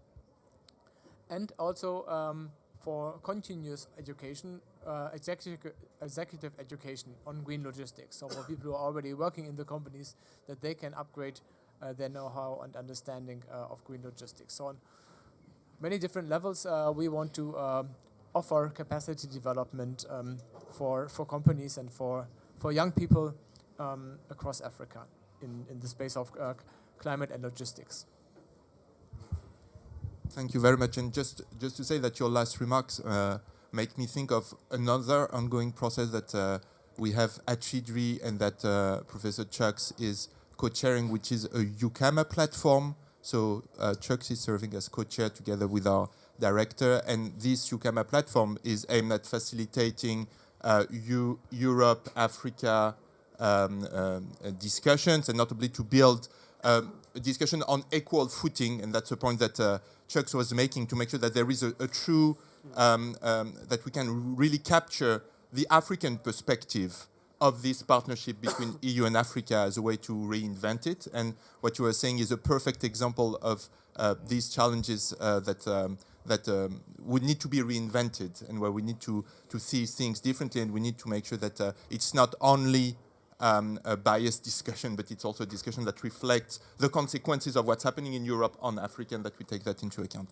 and also for continuous education, executive education on green logistics. So for people who are already working in the companies, that they can upgrade their know-how and understanding of green logistics. So on many different levels, we want to offer capacity development for companies and for young people across Africa in the space of climate and logistics. Thank you very much. And just to say that your last remarks make me think of another ongoing process that we have at CHIDRI and that Professor Chucks is co-chairing, which is a UCAMA platform. So Chucks is serving as co-chair together with our director. And this UCAMA platform is aimed at facilitating Europe, Africa discussions, and notably to build a discussion on equal footing. And that's a point that Chucks was making, to make sure that there is a true, that we can really capture the African perspective of this partnership between EU and Africa as a way to reinvent it. And what you were saying is a perfect example of these challenges that would need to be reinvented, and where we need to see things differently, and we need to make sure that it's not only a biased discussion, but it's also a discussion that reflects the consequences of what's happening in Europe on Africa, and that we take that into account.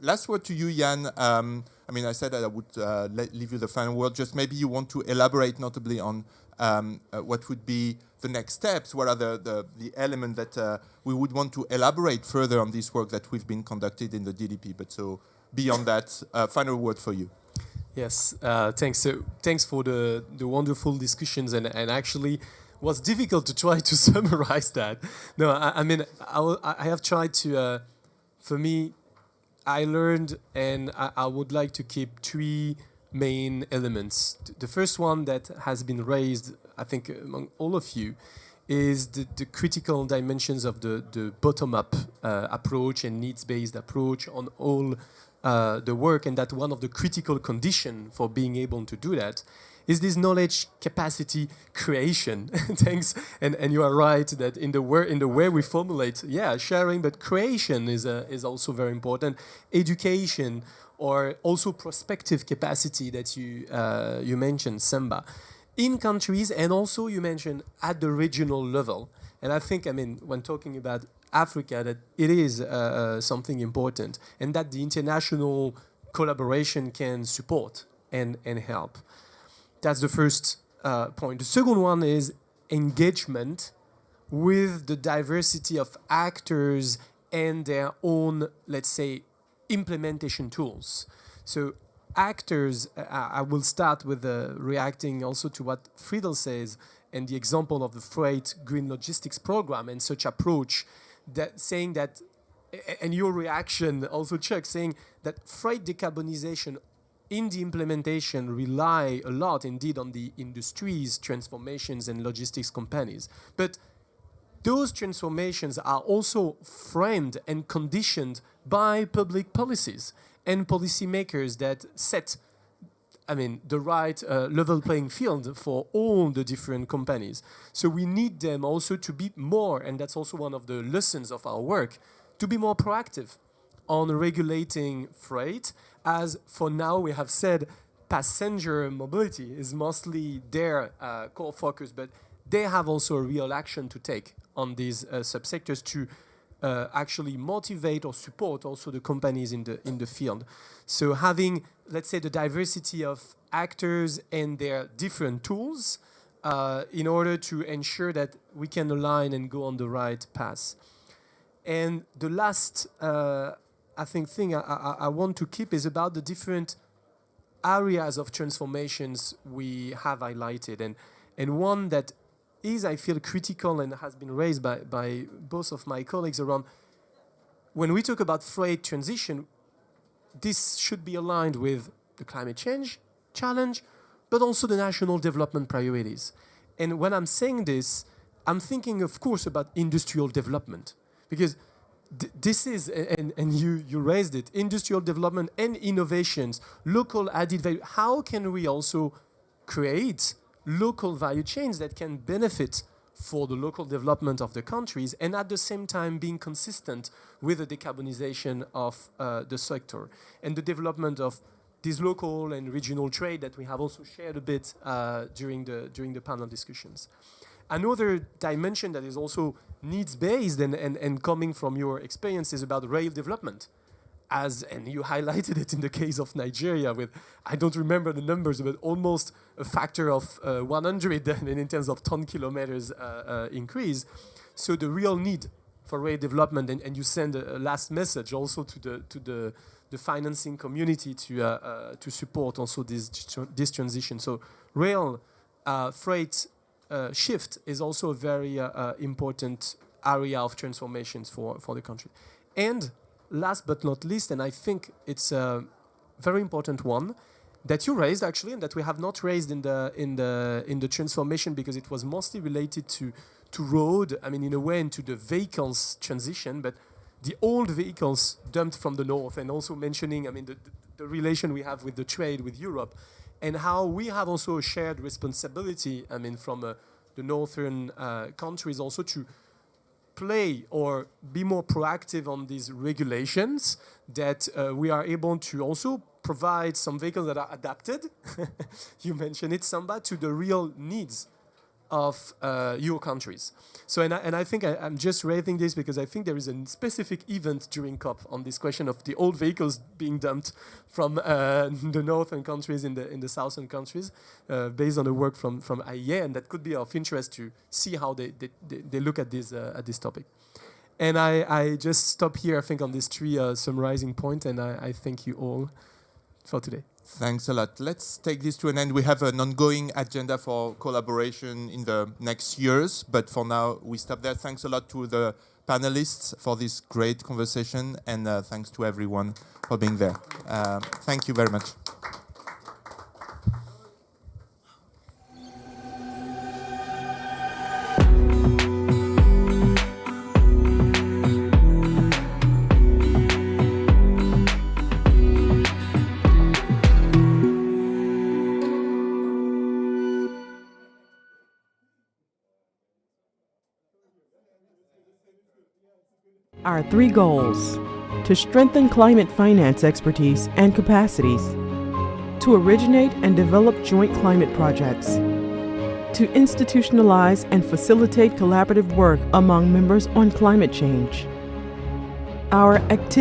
Last word to you, Jan. I mean, I said that I would leave you the final word. Just maybe you want to elaborate notably on what would be the next steps. What are the elements that we would want to elaborate further on this work that we've been conducted in the DDP? But so beyond that, final word for you. Yes, thanks. So thanks for the wonderful discussions, and actually, it was difficult to try to summarize that. No, I mean, I have tried to. For me, I learned, and I would like to keep 3 main elements. The first one that has been raised, I think, among all of you, is the critical dimensions of the bottom-up approach and needs-based approach on all the work, and that one of the critical conditions for being able to do that is this knowledge capacity creation. Thanks, and you are right that in the way we formulate, sharing, but creation is also very important. Education, or also prospective capacity that you mentioned, Samba, in countries, and also you mentioned at the regional level. And I think, when talking about Africa, that it is something important, and that the international collaboration can support and help. That's the first point. The second one is engagement with the diversity of actors and their own, let's say, implementation tools. So actors, I will start with reacting also to what Friedel says and the example of the Freight Green Logistics Program and such approach, that saying that, and your reaction also, Chuck, saying that freight decarbonization in the implementation rely a lot indeed on the industries, transformations, and logistics companies. But those transformations are also framed and conditioned by public policies and policymakers that set, the right level playing field for all the different companies. So we need them also to be more, and that's also one of the lessons of our work, to be more proactive on regulating freight, as for now we have said passenger mobility is mostly their core focus, but they have also a real action to take on these subsectors to actually motivate or support also the companies in the field. So having, let's say, the diversity of actors and their different tools in order to ensure that we can align and go on the right path. And the last, thing I want to keep is about the different areas of transformations we have highlighted. And one that is, I feel, critical and has been raised by both of my colleagues around, when we talk about freight transition, this should be aligned with the climate change challenge, but also the national development priorities. And when I'm saying this, I'm thinking, of course, about industrial development, because this is, and you raised it, industrial development and innovations, local added value. How can we also create local value chains that can benefit for the local development of the countries, and at the same time being consistent with the decarbonization of the sector and the development of this local and regional trade that we have also shared a bit during the panel discussions. Another dimension that is also needs-based and coming from your experience is about rail development. And you highlighted it in the case of Nigeria with, I don't remember the numbers, but almost a factor of 100 in terms of ton kilometers increase. So the real need for rail development, and you send a last message also to the financing community to support also this transition. So rail freight shift is also a very important area of transformations for the country. And last but not least, and I think it's a very important one that you raised actually, and that we have not raised in the transformation because it was mostly related to road. In a way, into the vehicles transition, but the old vehicles dumped from the north, and also mentioning, the relation we have with the trade with Europe, and how we have also a shared responsibility. From the northern countries also to play or be more proactive on these regulations, that we are able to also provide some vehicles that are adapted, you mentioned it, Samba, to the real needs of your countries. So, and I think I'm just raising this because I think there is a specific event during COP on this question of the old vehicles being dumped from the northern countries in the southern countries, based on the work from IEA, and that could be of interest to see how they look at this topic. And I just stop here, I think, on these three summarizing points, and I thank you all for today. Thanks a lot. Let's take this to an end. We have an ongoing agenda for collaboration in the next years, but for now, we stop there. Thanks a lot to the panelists for this great conversation, and thanks to everyone for being there. Thank you very much. Our 3 goals: to strengthen climate finance expertise and capacities, to originate and develop joint climate projects, to institutionalize and facilitate collaborative work among members on climate change. Our activities